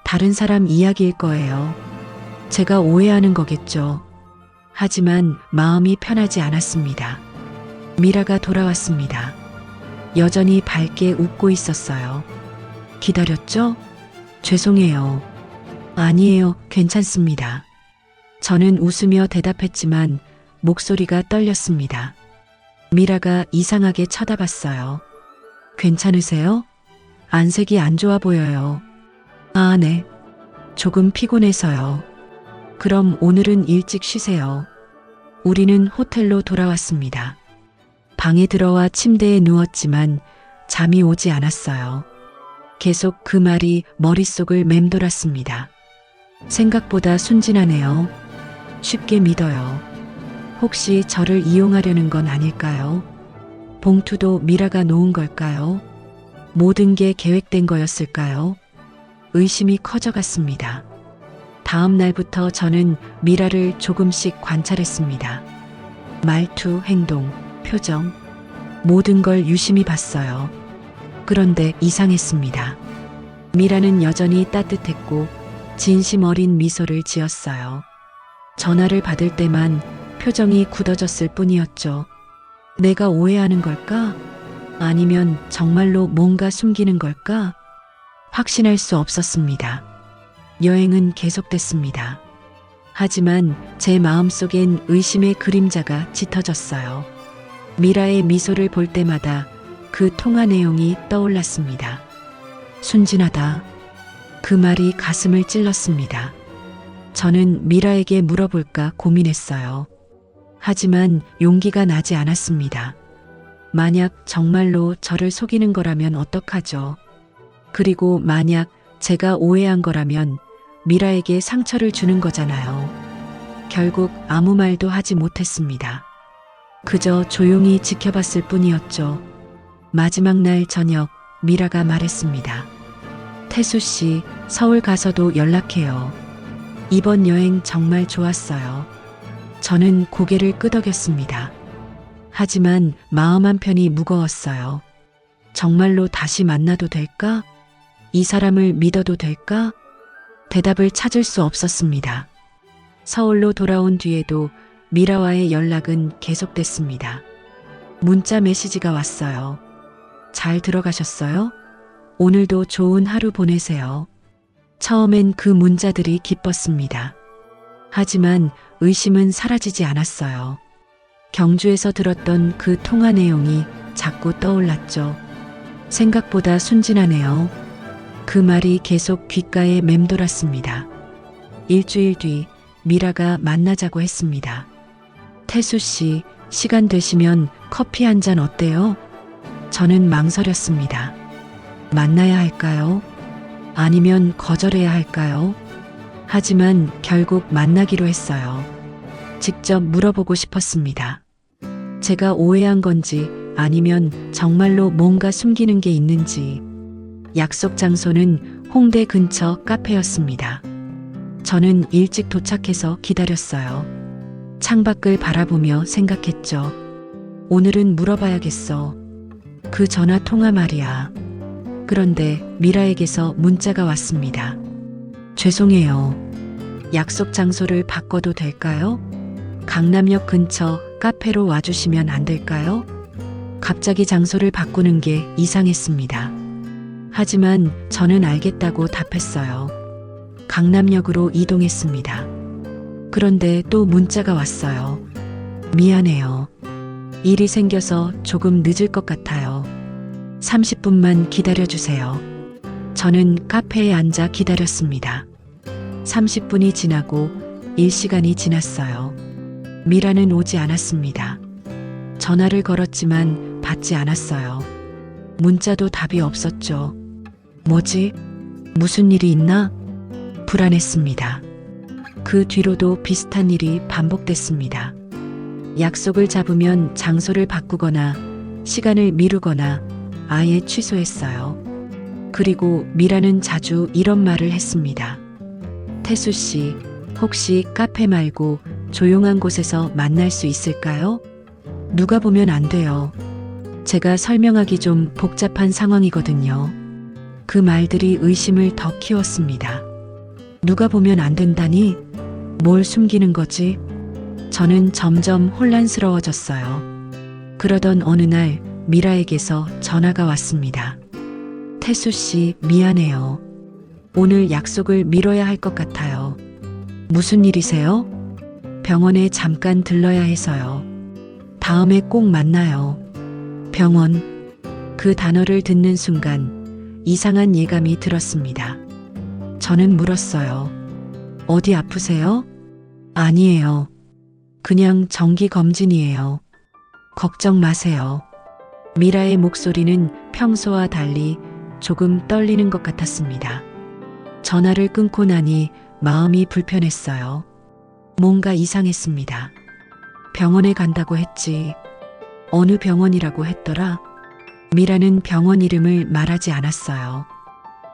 다른 사람 이야기일 거예요. 제가 오해하는 거겠죠. 하지만 마음이 편하지 않았습니다. 미라가 돌아왔습니다. 여전히 밝게 웃고 있었어요. 기다렸죠? 죄송해요. 아니에요. 괜찮습니다. 저는 웃으며 대답했지만 목소리가 떨렸습니다. 미라가 이상하게 쳐다봤어요. 괜찮으세요? 안색이 안 좋아 보여요. 아, 네. 조금 피곤해서요. 그럼 오늘은 일찍 쉬세요. 우리는 호텔로 돌아왔습니다. 방에 들어와 침대에 누웠지만 잠이 오지 않았어요. 계속 그 말이 머릿속을 맴돌았습니다. 생각보다 순진하네요. 쉽게 믿어요. 혹시 저를 이용하려는 건 아닐까요? 봉투도 미라가 놓은 걸까요? 모든 게 계획된 거였을까요? 의심이 커져갔습니다. 다음 날부터 저는 미라를 조금씩 관찰했습니다. 말투, 행동, 표정, 모든 걸 유심히 봤어요. 그런데 이상했습니다. 미라는 여전히 따뜻했고 진심 어린 미소를 지었어요. 전화를 받을 때만 표정이 굳어졌을 뿐이었죠. 내가 오해하는 걸까? 아니면 정말로 뭔가 숨기는 걸까? 확신할 수 없었습니다. 여행은 계속됐습니다. 하지만 제 마음속엔 의심의 그림자가 짙어졌어요. 미라의 미소를 볼 때마다 그 통화 내용이 떠올랐습니다. 순진하다. 그 말이 가슴을 찔렀습니다. 저는 미라에게 물어볼까 고민했어요. 하지만 용기가 나지 않았습니다. 만약 정말로 저를 속이는 거라면 어떡하죠? 그리고 만약 제가 오해한 거라면 미라에게 상처를 주는 거잖아요. 결국 아무 말도 하지 못했습니다. 그저 조용히 지켜봤을 뿐이었죠. 마지막 날 저녁 미라가 말했습니다. 태수 씨, 서울 가서도 연락해요. 이번 여행 정말 좋았어요. 저는 고개를 끄덕였습니다. 하지만 마음 한편이 무거웠어요. 정말로 다시 만나도 될까? 이 사람을 믿어도 될까? 대답을 찾을 수 없었습니다. 서울로 돌아온 뒤에도 미라와의 연락은 계속됐습니다. 문자 메시지가 왔어요. 잘 들어가셨어요? 오늘도 좋은 하루 보내세요. 처음엔 그 문자들이 기뻤습니다. 하지만 의심은 사라지지 않았어요. 경주에서 들었던 그 통화 내용이 자꾸 떠올랐죠. 생각보다 순진하네요. 그 말이 계속 귓가에 맴돌았습니다. 일주일 뒤 미라가 만나자고 했습니다. 태수 씨, 시간 되시면 커피 한 잔 어때요? 저는 망설였습니다. 만나야 할까요? 아니면 거절해야 할까요? 하지만 결국 만나기로 했어요. 직접 물어보고 싶었습니다. 제가 오해한 건지 아니면 정말로 뭔가 숨기는 게 있는지. 약속 장소는 홍대 근처 카페였습니다. 저는 일찍 도착해서 기다렸어요. 창밖을 바라보며 생각했죠. 오늘은 물어봐야겠어. 그 전화 통화 말이야. 그런데 미라에게서 문자가 왔습니다. 죄송해요. 약속 장소를 바꿔도 될까요? 강남역 근처 카페로 와주시면 안 될까요? 갑자기 장소를 바꾸는 게 이상했습니다. 하지만 저는 알겠다고 답했어요. 강남역으로 이동했습니다. 그런데 또 문자가 왔어요. 미안해요. 일이 생겨서 조금 늦을 것 같아요. 30분만 기다려주세요. 저는 카페에 앉아 기다렸습니다. 30분이 지나고 1시간이 지났어요. 미라는 오지 않았습니다. 전화를 걸었지만 받지 않았어요. 문자도 답이 없었죠. 뭐지? 무슨 일이 있나? 불안했습니다. 그 뒤로도 비슷한 일이 반복됐습니다. 약속을 잡으면 장소를 바꾸거나 시간을 미루거나 아예 취소했어요. 그리고 미라는 자주 이런 말을 했습니다. 태수 씨, 혹시 카페 말고 조용한 곳에서 만날 수 있을까요? 누가 보면 안 돼요. 제가 설명하기 좀 복잡한 상황이거든요. 그 말들이 의심을 더 키웠습니다. 누가 보면 안 된다니? 뭘 숨기는 거지? 저는 점점 혼란스러워졌어요. 그러던 어느 날 미라에게서 전화가 왔습니다. 태수 씨, 미안해요. 오늘 약속을 미뤄야 할 것 같아요. 무슨 일이세요? 병원에 잠깐 들러야 해서요. 다음에 꼭 만나요. 병원. 그 단어를 듣는 순간 이상한 예감이 들었습니다. 저는 물었어요. 어디 아프세요? 아니에요. 그냥 정기 검진이에요. 걱정 마세요. 미라의 목소리는 평소와 달리 조금 떨리는 것 같았습니다. 전화를 끊고 나니 마음이 불편했어요. 뭔가 이상했습니다. 병원에 간다고 했지. 어느 병원이라고 했더라? 미라는 병원 이름을 말하지 않았어요.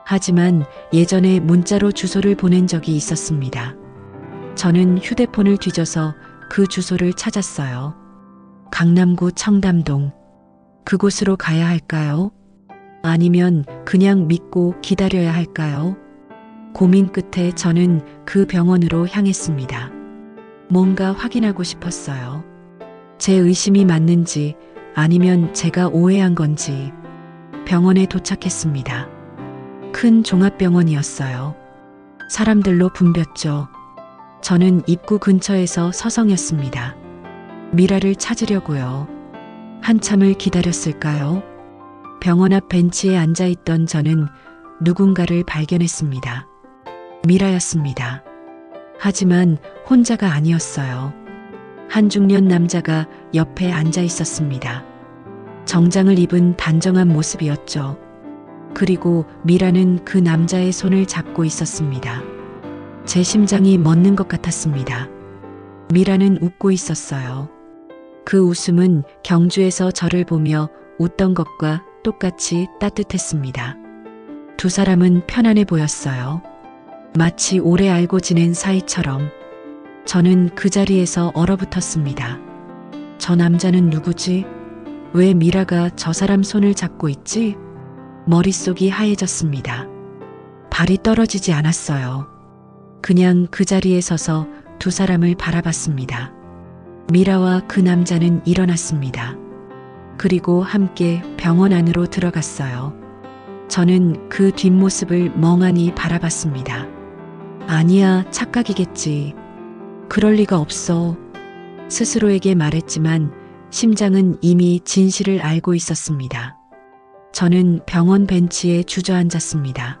하지만 예전에 문자로 주소를 보낸 적이 있었습니다. 저는 휴대폰을 뒤져서 그 주소를 찾았어요. 강남구 청담동. 그곳으로 가야 할까요? 아니면 그냥 믿고 기다려야 할까요? 고민 끝에 저는 그 병원으로 향했습니다. 뭔가 확인하고 싶었어요. 제 의심이 맞는지 아니면 제가 오해한 건지. 병원에 도착했습니다. 큰 종합병원이었어요. 사람들로 붐볐죠. 저는 입구 근처에서 서성였습니다. 미라를 찾으려고요. 한참을 기다렸을까요? 병원 앞 벤치에 앉아있던 저는 누군가를 발견했습니다. 미라였습니다. 하지만 혼자가 아니었어요. 한 중년 남자가 옆에 앉아 있었습니다. 정장을 입은 단정한 모습이었죠. 그리고 미라는 그 남자의 손을 잡고 있었습니다. 제 심장이 멎는 것 같았습니다. 미라는 웃고 있었어요. 그 웃음은 경주에서 저를 보며 웃던 것과 똑같이 따뜻했습니다. 두 사람은 편안해 보였어요. 마치 오래 알고 지낸 사이처럼. 저는 그 자리에서 얼어붙었습니다. 저 남자는 누구지? 왜 미라가 저 사람 손을 잡고 있지? 머릿속이 하얘졌습니다. 발이 떨어지지 않았어요. 그냥 그 자리에 서서 두 사람을 바라봤습니다. 미라와 그 남자는 일어났습니다. 그리고 함께 병원 안으로 들어갔어요. 저는 그 뒷모습을 멍하니 바라봤습니다. 아니야, 착각이겠지. 그럴 리가 없어. 스스로에게 말했지만 심장은 이미 진실을 알고 있었습니다. 저는 병원 벤치에 주저앉았습니다.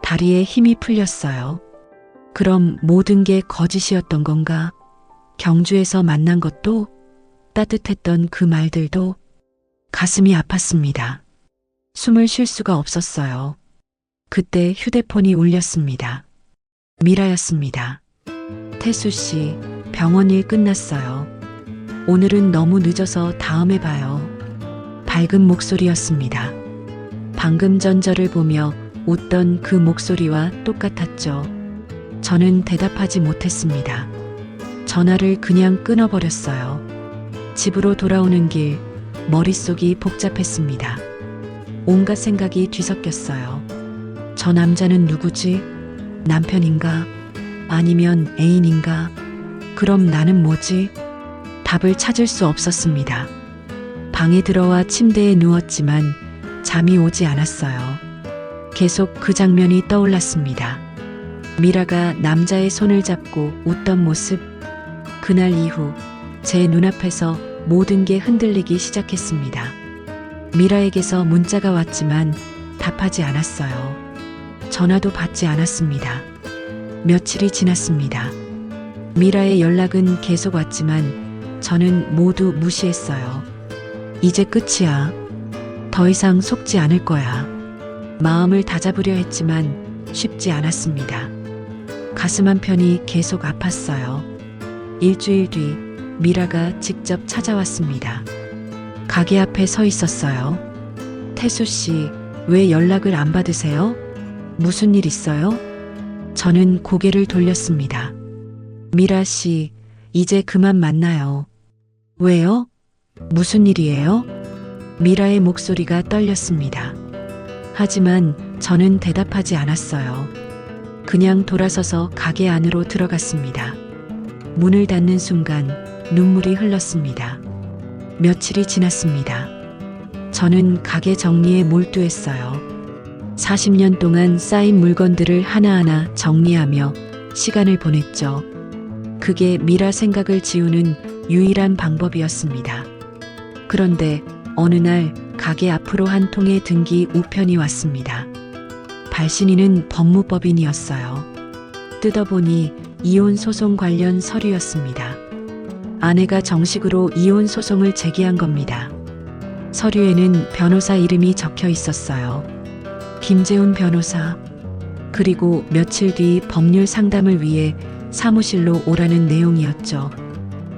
다리에 힘이 풀렸어요. 그럼 모든 게 거짓이었던 건가? 경주에서 만난 것도, 따뜻했던 그 말들도. 가슴이 아팠습니다. 숨을 쉴 수가 없었어요. 그때 휴대폰이 울렸습니다. 미라였습니다. 태수 씨, 병원 일 끝났어요. 오늘은 너무 늦어서 다음에 봐요. 밝은 목소리였습니다. 방금 전 저를 보며 웃던 그 목소리와 똑같았죠. 저는 대답하지 못했습니다. 전화를 그냥 끊어버렸어요. 집으로 돌아오는 길, 머릿속이 복잡했습니다. 온갖 생각이 뒤섞였어요. 저 남자는 누구지? 남편인가? 아니면 애인인가? 그럼 나는 뭐지? 답을 찾을 수 없었습니다. 방에 들어와 침대에 누웠지만 잠이 오지 않았어요. 계속 그 장면이 떠올랐습니다. 미라가 남자의 손을 잡고 웃던 모습. 그날 이후 제 눈앞에서 모든 게 흔들리기 시작했습니다. 미라에게서 문자가 왔지만 답하지 않았어요. 전화도 받지 않았습니다. 며칠이 지났습니다. 미라의 연락은 계속 왔지만 저는 모두 무시했어요. 이제 끝이야. 더 이상 속지 않을 거야. 마음을 다잡으려 했지만 쉽지 않았습니다. 가슴 한편이 계속 아팠어요. 일주일 뒤 미라가 직접 찾아왔습니다. 가게 앞에 서 있었어요. 태수 씨, 왜 연락을 안 받으세요? 무슨 일 있어요? 저는 고개를 돌렸습니다. 미라 씨, 이제 그만 만나요. 왜요? 무슨 일이에요? 미라의 목소리가 떨렸습니다. 하지만 저는 대답하지 않았어요. 그냥 돌아서서 가게 안으로 들어갔습니다. 문을 닫는 순간 눈물이 흘렀습니다. 며칠이 지났습니다. 저는 가게 정리에 몰두했어요. 40년 동안 쌓인 물건들을 하나하나 정리하며 시간을 보냈죠. 그게 미라 생각을 지우는 유일한 방법이었습니다. 그런데 어느 날 가게 앞으로 한 통의 등기 우편이 왔습니다. 발신인은 법무법인이었어요. 뜯어보니 이혼 소송 관련 서류였습니다. 아내가 정식으로 이혼 소송을 제기한 겁니다. 서류에는 변호사 이름이 적혀 있었어요. 김재훈 변호사. 그리고 며칠 뒤 법률 상담을 위해 사무실로 오라는 내용이었죠.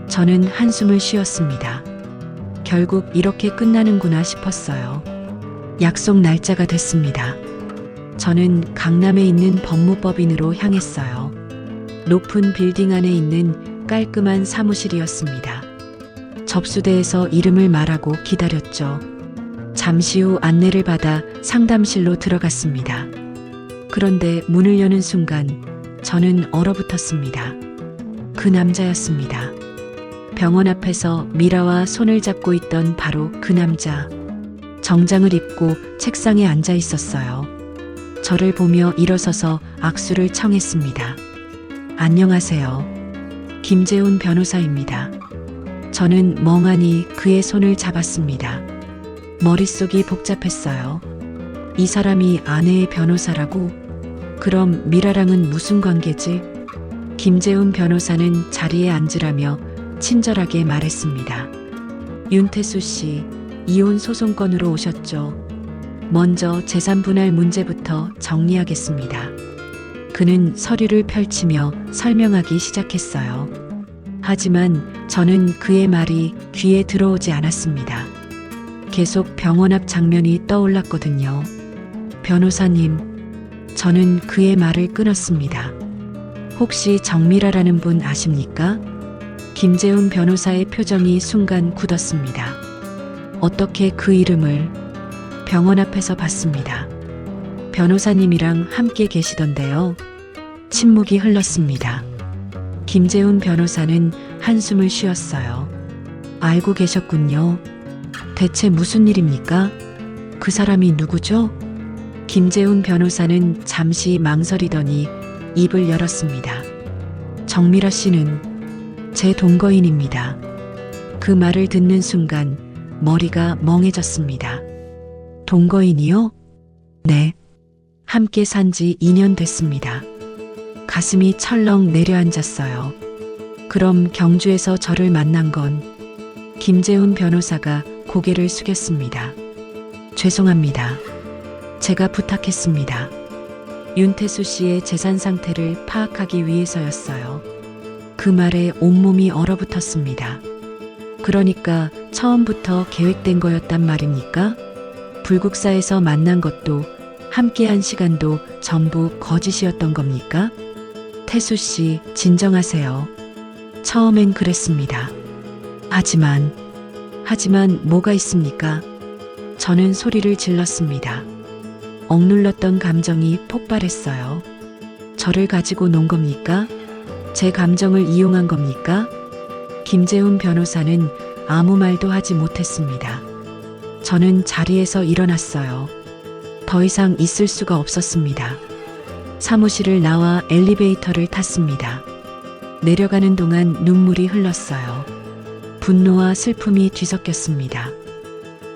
저는 한숨을 쉬었습니다. 결국 이렇게 끝나는구나 싶었어요. 약속 날짜가 됐습니다. 저는 강남에 있는 법무법인으로 향했어요. 높은 빌딩 안에 있는 깔끔한 사무실이었습니다. 접수대에서 이름을 말하고 기다렸죠. 잠시 후 안내를 받아 상담실로 들어갔습니다. 그런데 문을 여는 순간 저는 얼어붙었습니다. 그 남자였습니다. 병원 앞에서 미라와 손을 잡고 있던 바로 그 남자. 정장을 입고 책상에 앉아 있었어요. 저를 보며 일어서서 악수를 청했습니다. 안녕하세요. 김재훈 변호사입니다. 저는 멍하니 그의 손을 잡았습니다. 머릿속이 복잡했어요. 이 사람이 아내의 변호사라고? 그럼 미라랑은 무슨 관계지? 김재훈 변호사는 자리에 앉으라며 친절하게 말했습니다. 윤태수 씨, 이혼 소송건으로 오셨죠? 먼저 재산 분할 문제부터 정리하겠습니다. 그는 서류를 펼치며 설명하기 시작했어요. 하지만 저는 그의 말이 귀에 들어오지 않았습니다. 계속 병원 앞 장면이 떠올랐거든요. 변호사님, 저는 그의 말을 끊었습니다. 혹시 정미라라는 분 아십니까? 김재훈 변호사의 표정이 순간 굳었습니다. 어떻게 그 이름을? 병원 앞에서 봤습니다. 변호사님이랑 함께 계시던데요. 침묵이 흘렀습니다. 김재훈 변호사는 한숨을 쉬었어요. 알고 계셨군요. 대체 무슨 일입니까? 그 사람이 누구죠? 김재훈 변호사는 잠시 망설이더니 입을 열었습니다. 정미라 씨는 제 동거인입니다. 그 말을 듣는 순간 머리가 멍해졌습니다. 동거인이요? 네. 함께 산 지 2년 됐습니다. 가슴이 철렁 내려앉았어요. 그럼 경주에서 저를 만난 건? 김재훈 변호사가 고개를 숙였습니다. 죄송합니다. 제가 부탁했습니다. 윤태수 씨의 재산 상태를 파악하기 위해서였어요. 그 말에 온몸이 얼어붙었습니다. 그러니까 처음부터 계획된 거였단 말입니까? 불국사에서 만난 것도 함께한 시간도 전부 거짓이었던 겁니까? 태수 씨, 진정하세요. 처음엔 그랬습니다. 하지만 뭐가 있습니까? 저는 소리를 질렀습니다. 억눌렀던 감정이 폭발했어요. 저를 가지고 논 겁니까? 제 감정을 이용한 겁니까? 김재훈 변호사는 아무 말도 하지 못했습니다. 저는 자리에서 일어났어요. 더 이상 있을 수가 없었습니다. 사무실을 나와 엘리베이터를 탔습니다. 내려가는 동안 눈물이 흘렀어요. 분노와 슬픔이 뒤섞였습니다.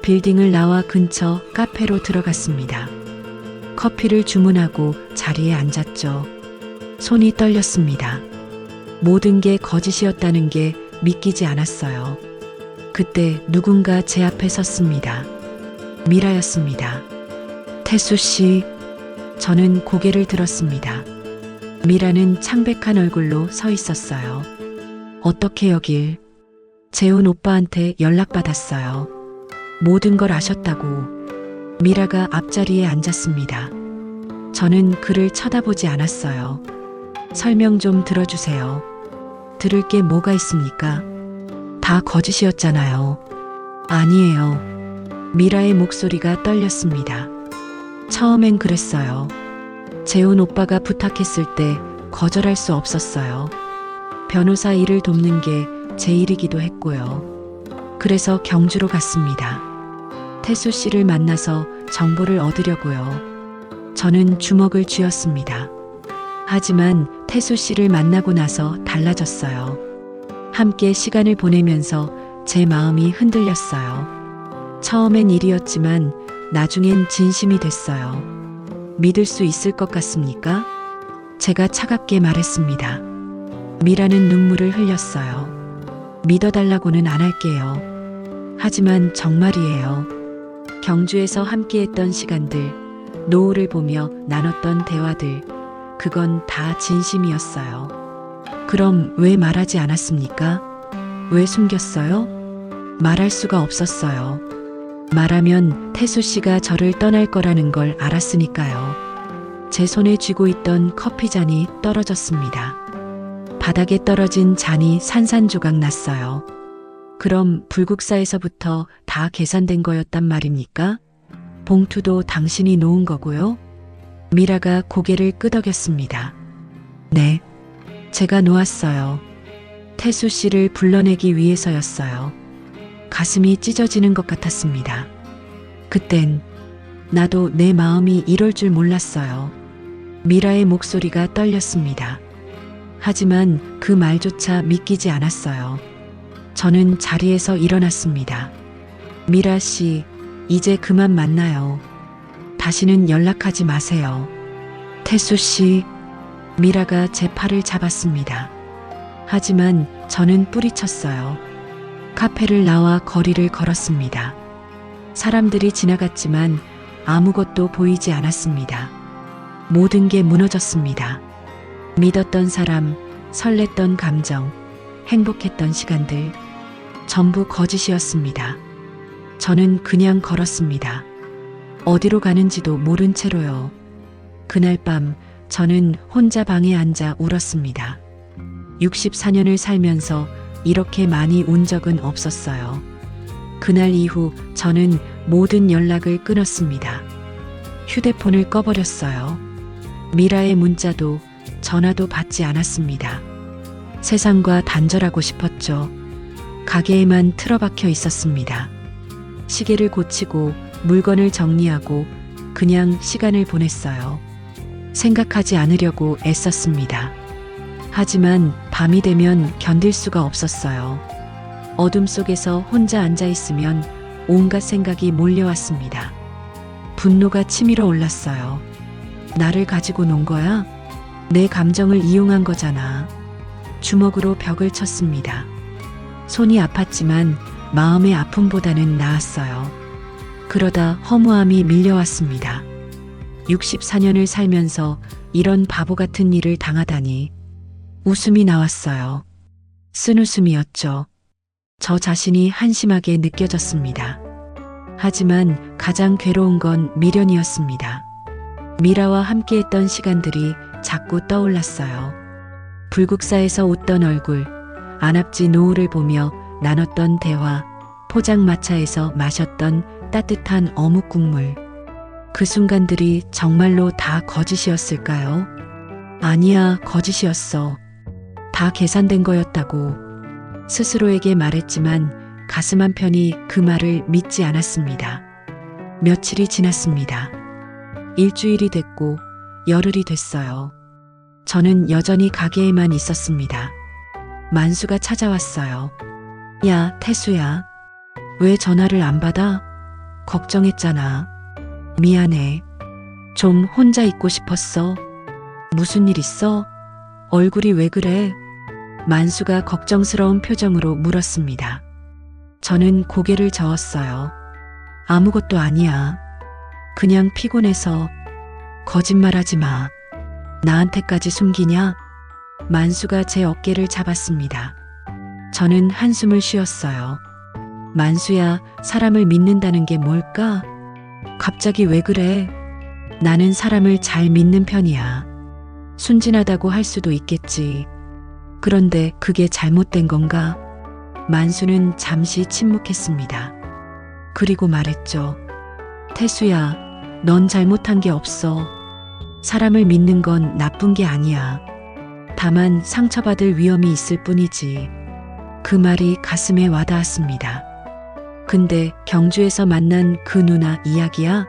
빌딩을 나와 근처 카페로 들어갔습니다. 커피를 주문하고 자리에 앉았죠. 손이 떨렸습니다. 모든 게 거짓이었다는 게 믿기지 않았어요. 그때 누군가 제 앞에 섰습니다. 미라였습니다. 태수 씨, 저는 고개를 들었습니다. 미라는 창백한 얼굴로 서 있었어요. 어떻게 여길? 재훈 오빠한테 연락받았어요. 모든 걸 아셨다고. 미라가 앞자리에 앉았습니다. 저는 그를 쳐다보지 않았어요. 설명 좀 들어주세요. 들을 게 뭐가 있습니까? 다 거짓이었잖아요. 아니에요. 미라의 목소리가 떨렸습니다. 처음엔 그랬어요. 재훈 오빠가 부탁했을 때 거절할 수 없었어요. 변호사 일을 돕는 게 제 일이기도 했고요. 그래서 경주로 갔습니다. 태수 씨를 만나서 정보를 얻으려고요. 저는 주먹을 쥐었습니다. 하지만 태수 씨를 만나고 나서 달라졌어요. 함께 시간을 보내면서 제 마음이 흔들렸어요. 처음엔 일이었지만 나중엔 진심이 됐어요. 믿을 수 있을 것 같습니까? 제가 차갑게 말했습니다. 미라는 눈물을 흘렸어요. 믿어달라고는 안 할게요. 하지만 정말이에요. 경주에서 함께했던 시간들, 노을을 보며 나눴던 대화들, 그건 다 진심이었어요. 그럼 왜 말하지 않았습니까? 왜 숨겼어요? 말할 수가 없었어요. 말하면 태수 씨가 저를 떠날 거라는 걸 알았으니까요. 제 손에 쥐고 있던 커피 잔이 떨어졌습니다. 바닥에 떨어진 잔이 산산조각 났어요. 그럼 불국사에서부터 다 계산된 거였단 말입니까? 봉투도 당신이 놓은 거고요? 미라가 고개를 끄덕였습니다. 네, 제가 놓았어요. 태수 씨를 불러내기 위해서였어요. 가슴이 찢어지는 것 같았습니다. 그땐 나도 내 마음이 이럴 줄 몰랐어요. 미라의 목소리가 떨렸습니다. 하지만 그 말조차 믿기지 않았어요. 저는 자리에서 일어났습니다. 미라 씨, 이제 그만 만나요. 다시는 연락하지 마세요. 태수 씨, 미라가 제 팔을 잡았습니다. 하지만 저는 뿌리쳤어요. 카페를 나와 거리를 걸었습니다. 사람들이 지나갔지만 아무것도 보이지 않았습니다. 모든 게 무너졌습니다. 믿었던 사람, 설렜던 감정, 행복했던 시간들, 전부 거짓이었습니다. 저는 그냥 걸었습니다. 어디로 가는지도 모른 채로요. 그날 밤 저는 혼자 방에 앉아 울었습니다. 64년을 살면서 이렇게 많이 운 적은 없었어요. 그날 이후 저는 모든 연락을 끊었습니다. 휴대폰을 꺼버렸어요. 미라의 문자도 전화도 받지 않았습니다. 세상과 단절하고 싶었죠. 가게에만 틀어박혀 있었습니다. 시계를 고치고 물건을 정리하고 그냥 시간을 보냈어요. 생각하지 않으려고 애썼습니다. 하지만 밤이 되면 견딜 수가 없었어요. 어둠 속에서 혼자 앉아 있으면 온갖 생각이 몰려왔습니다. 분노가 치밀어 올랐어요. 나를 가지고 논 거야? 내 감정을 이용한 거잖아. 주먹으로 벽을 쳤습니다. 손이 아팠지만 마음의 아픔보다는 나았어요. 그러다 허무함이 밀려왔습니다. 64년을 살면서 이런 바보 같은 일을 당하다니. 웃음이 나왔어요. 쓴웃음이었죠. 저 자신이 한심하게 느껴졌습니다. 하지만 가장 괴로운 건 미련이었습니다. 미라와 함께했던 시간들이 자꾸 떠올랐어요. 불국사에서 웃던 얼굴, 안압지 노을을 보며 나눴던 대화, 포장마차에서 마셨던 따뜻한 어묵 국물. 그 순간들이 정말로 다 거짓이었을까요? 아니야, 거짓이었어. 다 계산된 거였다고 스스로에게 말했지만 가슴 한편이 그 말을 믿지 않았습니다. 며칠이 지났습니다. 일주일이 됐고 열흘이 됐어요. 저는 여전히 가게에만 있었습니다. 만수가 찾아왔어요. 야, 태수야. 왜 전화를 안 받아? 걱정했잖아. 미안해. 좀 혼자 있고 싶었어. 무슨 일 있어? 얼굴이 왜 그래? 만수가 걱정스러운 표정으로 물었습니다. 저는 고개를 저었어요. 아무것도 아니야. 그냥 피곤해서. 거짓말하지 마. 나한테까지 숨기냐? 만수가 제 어깨를 잡았습니다. 저는 한숨을 쉬었어요. 만수야, 사람을 믿는다는 게 뭘까? 갑자기 왜 그래? 나는 사람을 잘 믿는 편이야. 순진하다고 할 수도 있겠지. 그런데 그게 잘못된 건가? 만수는 잠시 침묵했습니다. 그리고 말했죠. 태수야, 넌 잘못한 게 없어. 사람을 믿는 건 나쁜 게 아니야. 다만 상처받을 위험이 있을 뿐이지. 그 말이 가슴에 와닿았습니다. 근데 경주에서 만난 그 누나 이야기야?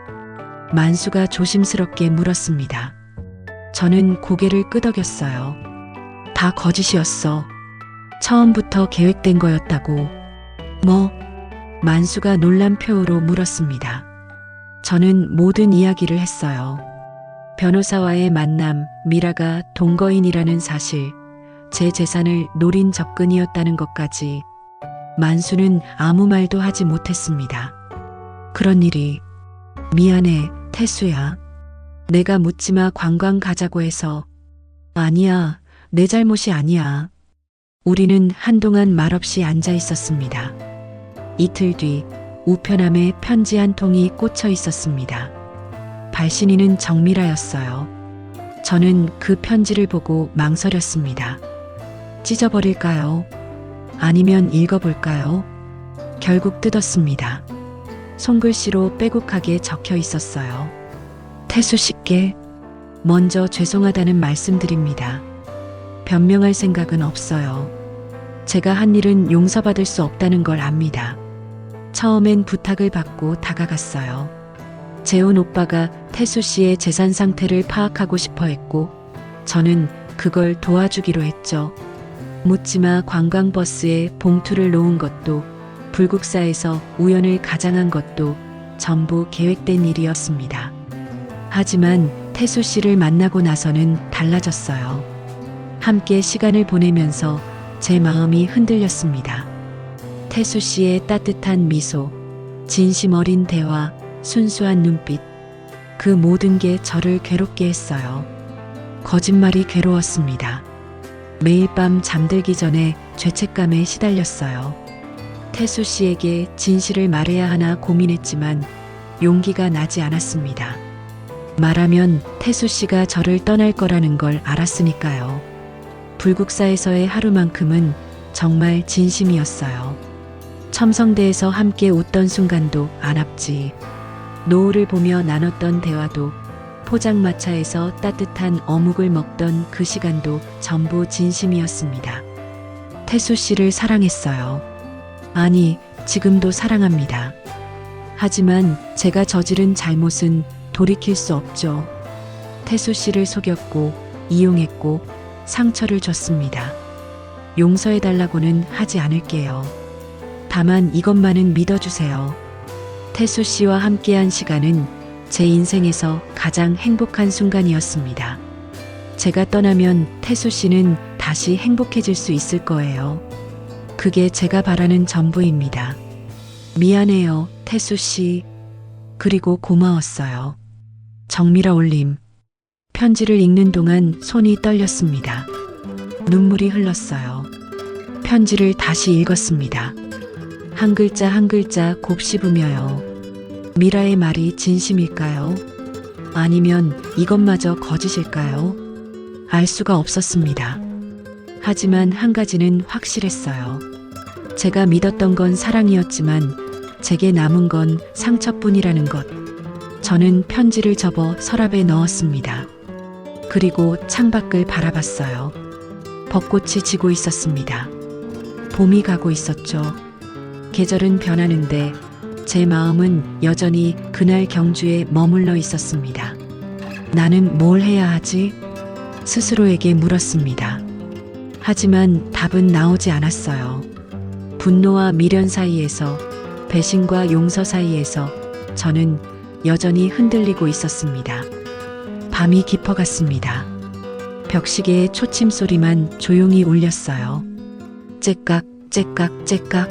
만수가 조심스럽게 물었습니다. 저는 고개를 끄덕였어요. 다 거짓이었어. 처음부터 계획된 거였다고. 뭐? 만수가 놀란 표로 물었습니다. 저는 모든 이야기를 했어요. 변호사와의 만남, 미라가 동거인이라는 사실, 제 재산을 노린 접근이었다는 것까지 만수는 아무 말도 하지 못했습니다. 그런 일이. 미안해, 태수야. 내가 묻지마 관광 가자고 해서. 아니야, 내 잘못이 아니야. 우리는 한동안 말없이 앉아 있었습니다. 이틀 뒤 우편함에 편지 한 통이 꽂혀 있었습니다. 발신인은 정미라였어요. 저는 그 편지를 보고 망설였습니다. 찢어버릴까요? 아니면 읽어볼까요? 결국 뜯었습니다. 손글씨로 빼곡하게 적혀 있었어요. 태수 씨께 먼저 죄송하다는 말씀드립니다. 변명할 생각은 없어요. 제가 한 일은 용서받을 수 없다는 걸 압니다. 처음엔 부탁을 받고 다가갔어요. 재혼 오빠가 태수 씨의 재산 상태를 파악하고 싶어 했고, 저는 그걸 도와주기로 했죠. 묻지마 관광버스에 봉투를 놓은 것도, 불국사에서 우연을 가장한 것도 전부 계획된 일이었습니다. 하지만 태수 씨를 만나고 나서는 달라졌어요. 함께 시간을 보내면서 제 마음이 흔들렸습니다. 태수 씨의 따뜻한 미소, 진심 어린 대화, 순수한 눈빛, 그 모든 게 저를 괴롭게 했어요. 거짓말이 괴로웠습니다. 매일 밤 잠들기 전에 죄책감에 시달렸어요. 태수 씨에게 진실을 말해야 하나 고민했지만 용기가 나지 않았습니다. 말하면 태수 씨가 저를 떠날 거라는 걸 알았으니까요. 불국사에서의 하루만큼은 정말 진심이었어요. 첨성대에서 함께 웃던 순간도 안압지, 노을을 보며 나눴던 대화도, 포장마차에서 따뜻한 어묵을 먹던 그 시간도 전부 진심이었습니다. 태수 씨를 사랑했어요. 아니, 지금도 사랑합니다. 하지만 제가 저지른 잘못은 돌이킬 수 없죠. 태수 씨를 속였고, 이용했고, 상처를 줬습니다. 용서해달라고는 하지 않을게요. 다만 이것만은 믿어주세요. 태수 씨와 함께한 시간은 제 인생에서 가장 행복한 순간이었습니다. 제가 떠나면 태수 씨는 다시 행복해질 수 있을 거예요. 그게 제가 바라는 전부입니다. 미안해요, 태수 씨. 그리고 고마웠어요. 정미라 올림. 편지를 읽는 동안 손이 떨렸습니다. 눈물이 흘렀어요. 편지를 다시 읽었습니다. 한 글자 한 글자 곱씹으며요. 미라의 말이 진심일까요? 아니면 이것마저 거짓일까요? 알 수가 없었습니다. 하지만 한 가지는 확실했어요. 제가 믿었던 건 사랑이었지만 제게 남은 건 상처뿐이라는 것. 저는 편지를 접어 서랍에 넣었습니다. 그리고 창밖을 바라봤어요. 벚꽃이 지고 있었습니다. 봄이 가고 있었죠. 계절은 변하는데 제 마음은 여전히 그날 경주에 머물러 있었습니다. 나는 뭘 해야 하지? 스스로에게 물었습니다. 하지만 답은 나오지 않았어요. 분노와 미련 사이에서, 배신과 용서 사이에서 저는 여전히 흔들리고 있었습니다. 밤이 깊어갔습니다. 벽시계의 초침 소리만 조용히 울렸어요. 째깍, 째깍, 째깍.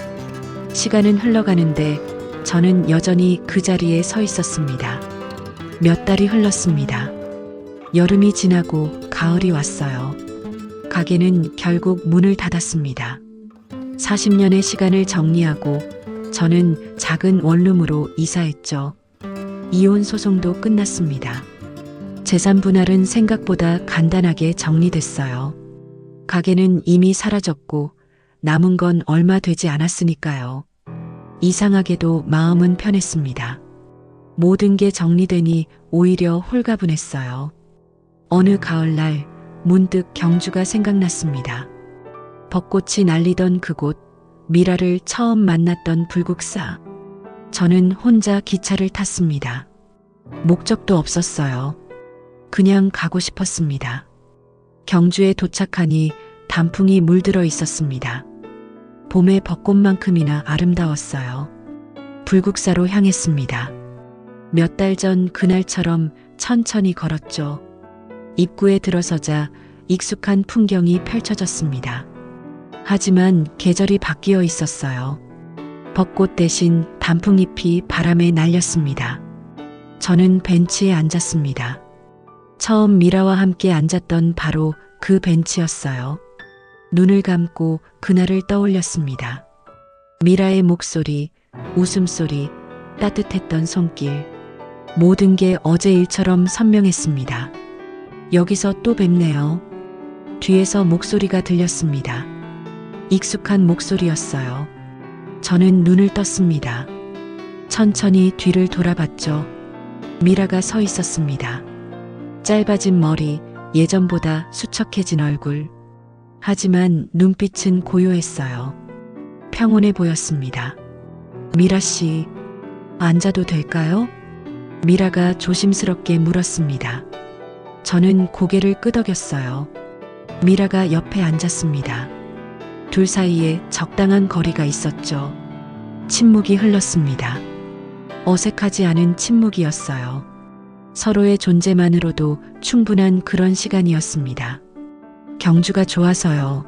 시간은 흘러가는데 저는 여전히 그 자리에 서 있었습니다. 몇 달이 흘렀습니다. 여름이 지나고 가을이 왔어요. 가게는 결국 문을 닫았습니다. 40년의 시간을 정리하고 저는 작은 원룸으로 이사했죠. 이혼 소송도 끝났습니다. 재산 분할은 생각보다 간단하게 정리됐어요. 가게는 이미 사라졌고 남은 건 얼마 되지 않았으니까요. 이상하게도 마음은 편했습니다. 모든 게 정리되니 오히려 홀가분했어요. 어느 가을날 문득 경주가 생각났습니다. 벚꽃이 날리던 그곳, 미라를 처음 만났던 불국사. 저는 혼자 기차를 탔습니다. 목적도 없었어요. 그냥 가고 싶었습니다. 경주에 도착하니 단풍이 물들어 있었습니다. 봄의 벚꽃만큼이나 아름다웠어요. 불국사로 향했습니다. 몇 달 전 그날처럼 천천히 걸었죠. 입구에 들어서자 익숙한 풍경이 펼쳐졌습니다. 하지만 계절이 바뀌어 있었어요. 벚꽃 대신 단풍잎이 바람에 날렸습니다. 저는 벤치에 앉았습니다. 처음 미라와 함께 앉았던 바로 그 벤치였어요. 눈을 감고 그날을 떠올렸습니다. 미라의 목소리, 웃음소리, 따뜻했던 손길, 모든 게 어제 일처럼 선명했습니다. 여기서 또 뵙네요. 뒤에서 목소리가 들렸습니다. 익숙한 목소리였어요. 저는 눈을 떴습니다. 천천히 뒤를 돌아봤죠. 미라가 서 있었습니다. 짧아진 머리, 예전보다 수척해진 얼굴. 하지만 눈빛은 고요했어요. 평온해 보였습니다. 미라 씨, 앉아도 될까요? 미라가 조심스럽게 물었습니다. 저는 고개를 끄덕였어요. 미라가 옆에 앉았습니다. 둘 사이에 적당한 거리가 있었죠. 침묵이 흘렀습니다. 어색하지 않은 침묵이었어요. 서로의 존재만으로도 충분한 그런 시간이었습니다. 경주가 좋아서요.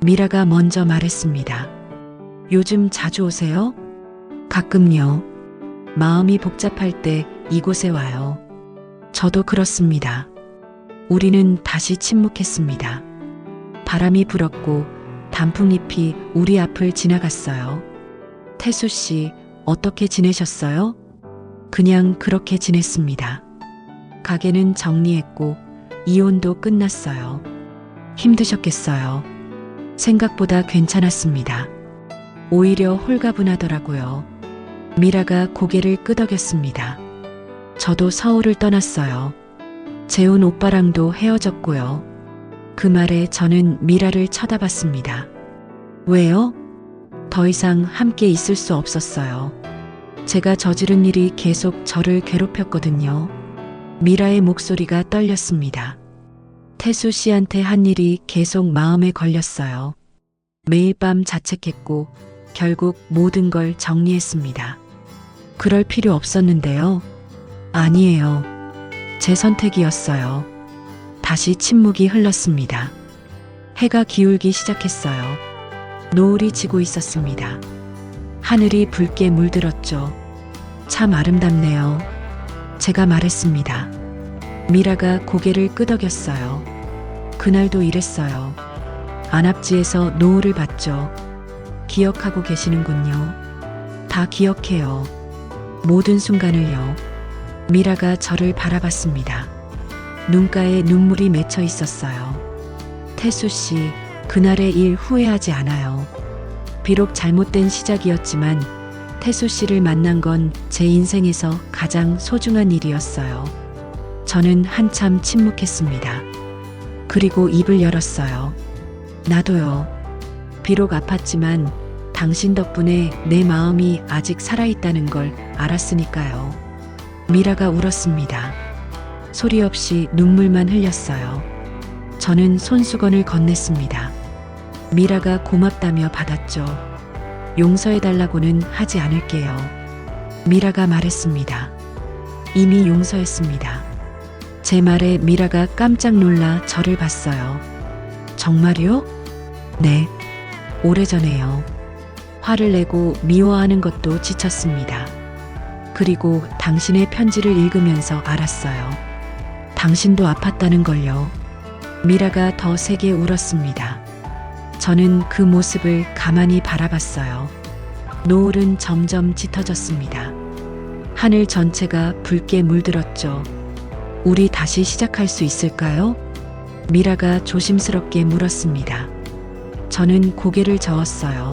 미라가 먼저 말했습니다. 요즘 자주 오세요? 가끔요. 마음이 복잡할 때 이곳에 와요. 저도 그렇습니다. 우리는 다시 침묵했습니다. 바람이 불었고 단풍잎이 우리 앞을 지나갔어요. 태수 씨, 어떻게 지내셨어요? 그냥 그렇게 지냈습니다. 가게는 정리했고 이혼도 끝났어요. 힘드셨겠어요. 생각보다 괜찮았습니다. 오히려 홀가분하더라고요. 미라가 고개를 끄덕였습니다. 저도 서울을 떠났어요. 재훈 오빠랑도 헤어졌고요. 그 말에 저는 미라를 쳐다봤습니다. 왜요? 더 이상 함께 있을 수 없었어요. 제가 저지른 일이 계속 저를 괴롭혔거든요. 미라의 목소리가 떨렸습니다. 태수 씨한테 한 일이 계속 마음에 걸렸어요. 매일 밤 자책했고 결국 모든 걸 정리했습니다. 그럴 필요 없었는데요. 아니에요. 제 선택이었어요. 다시 침묵이 흘렀습니다. 해가 기울기 시작했어요. 노을이 지고 있었습니다. 하늘이 붉게 물들었죠. 참 아름답네요. 제가 말했습니다. 미라가 고개를 끄덕였어요. 그날도 이랬어요. 안압지에서 노을을 봤죠. 기억하고 계시는군요. 다 기억해요. 모든 순간을요. 미라가 저를 바라봤습니다. 눈가에 눈물이 맺혀 있었어요. 태수 씨, 그날의 일 후회하지 않아요. 비록 잘못된 시작이었지만 태수 씨를 만난 건 제 인생에서 가장 소중한 일이었어요. 저는 한참 침묵했습니다. 그리고 입을 열었어요. 나도요. 비록 아팠지만 당신 덕분에 내 마음이 아직 살아있다는 걸 알았으니까요. 미라가 울었습니다. 소리 없이 눈물만 흘렸어요. 저는 손수건을 건넸습니다. 미라가 고맙다며 받았죠. 용서해달라고는 하지 않을게요. 미라가 말했습니다. 이미 용서했습니다. 제 말에 미라가 깜짝 놀라 저를 봤어요. 정말요? 네. 오래전에요. 화를 내고 미워하는 것도 지쳤습니다. 그리고 당신의 편지를 읽으면서 알았어요. 당신도 아팠다는 걸요. 미라가 더 세게 울었습니다. 저는 그 모습을 가만히 바라봤어요. 노을은 점점 짙어졌습니다. 하늘 전체가 붉게 물들었죠. 우리 다시 시작할 수 있을까요? 미라가 조심스럽게 물었습니다. 저는 고개를 저었어요.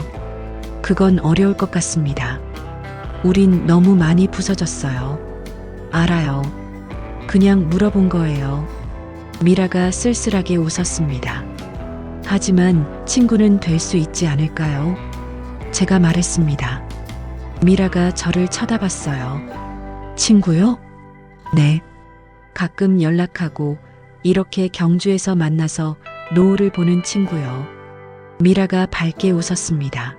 그건 어려울 것 같습니다. 우린 너무 많이 부서졌어요. 알아요. 그냥 물어본 거예요. 미라가 쓸쓸하게 웃었습니다. 하지만 친구는 될 수 있지 않을까요? 제가 말했습니다. 미라가 저를 쳐다봤어요. 친구요? 네. 가끔 연락하고 이렇게 경주에서 만나서 노을을 보는 친구요. 미라가 밝게 웃었습니다.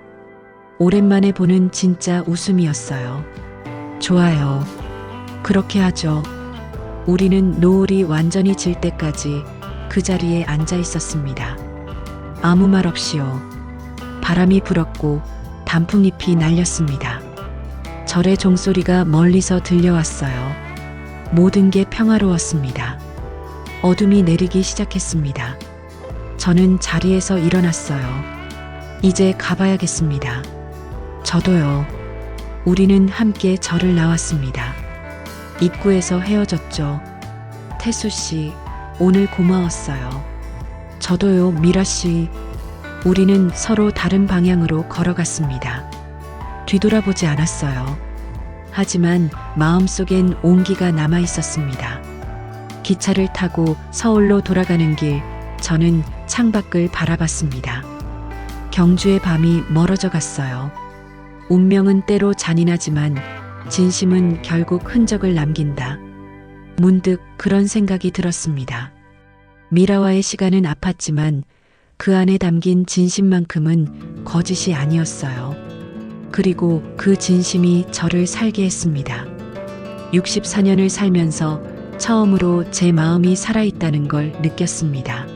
오랜만에 보는 진짜 웃음이었어요. 좋아요. 그렇게 하죠. 우리는 노을이 완전히 질 때까지 그 자리에 앉아 있었습니다. 아무 말 없이요. 바람이 불었고 단풍잎이 날렸습니다. 절의 종소리가 멀리서 들려왔어요. 모든 게 평화로웠습니다. 어둠이 내리기 시작했습니다. 저는 자리에서 일어났어요. 이제 가봐야겠습니다. 저도요. 우리는 함께 절을 나왔습니다. 입구에서 헤어졌죠. 태수 씨, 오늘 고마웠어요. 저도요, 미라 씨. 우리는 서로 다른 방향으로 걸어갔습니다. 뒤돌아보지 않았어요. 하지만 마음속엔 온기가 남아 있었습니다. 기차를 타고 서울로 돌아가는 길, 저는 창밖을 바라봤습니다. 경주의 밤이 멀어져 갔어요. 운명은 때로 잔인하지만 진심은 결국 흔적을 남긴다. 문득 그런 생각이 들었습니다. 미라와의 시간은 아팠지만 그 안에 담긴 진심만큼은 거짓이 아니었어요. 그리고 그 진심이 저를 살게 했습니다. 64년을 살면서 처음으로 제 마음이 살아있다는 걸 느꼈습니다.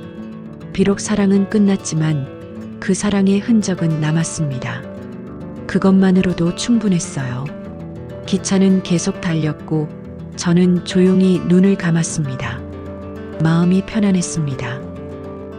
비록 사랑은 끝났지만 그 사랑의 흔적은 남았습니다. 그것만으로도 충분했어요. 기차는 계속 달렸고 저는 조용히 눈을 감았습니다. 마음이 편안했습니다.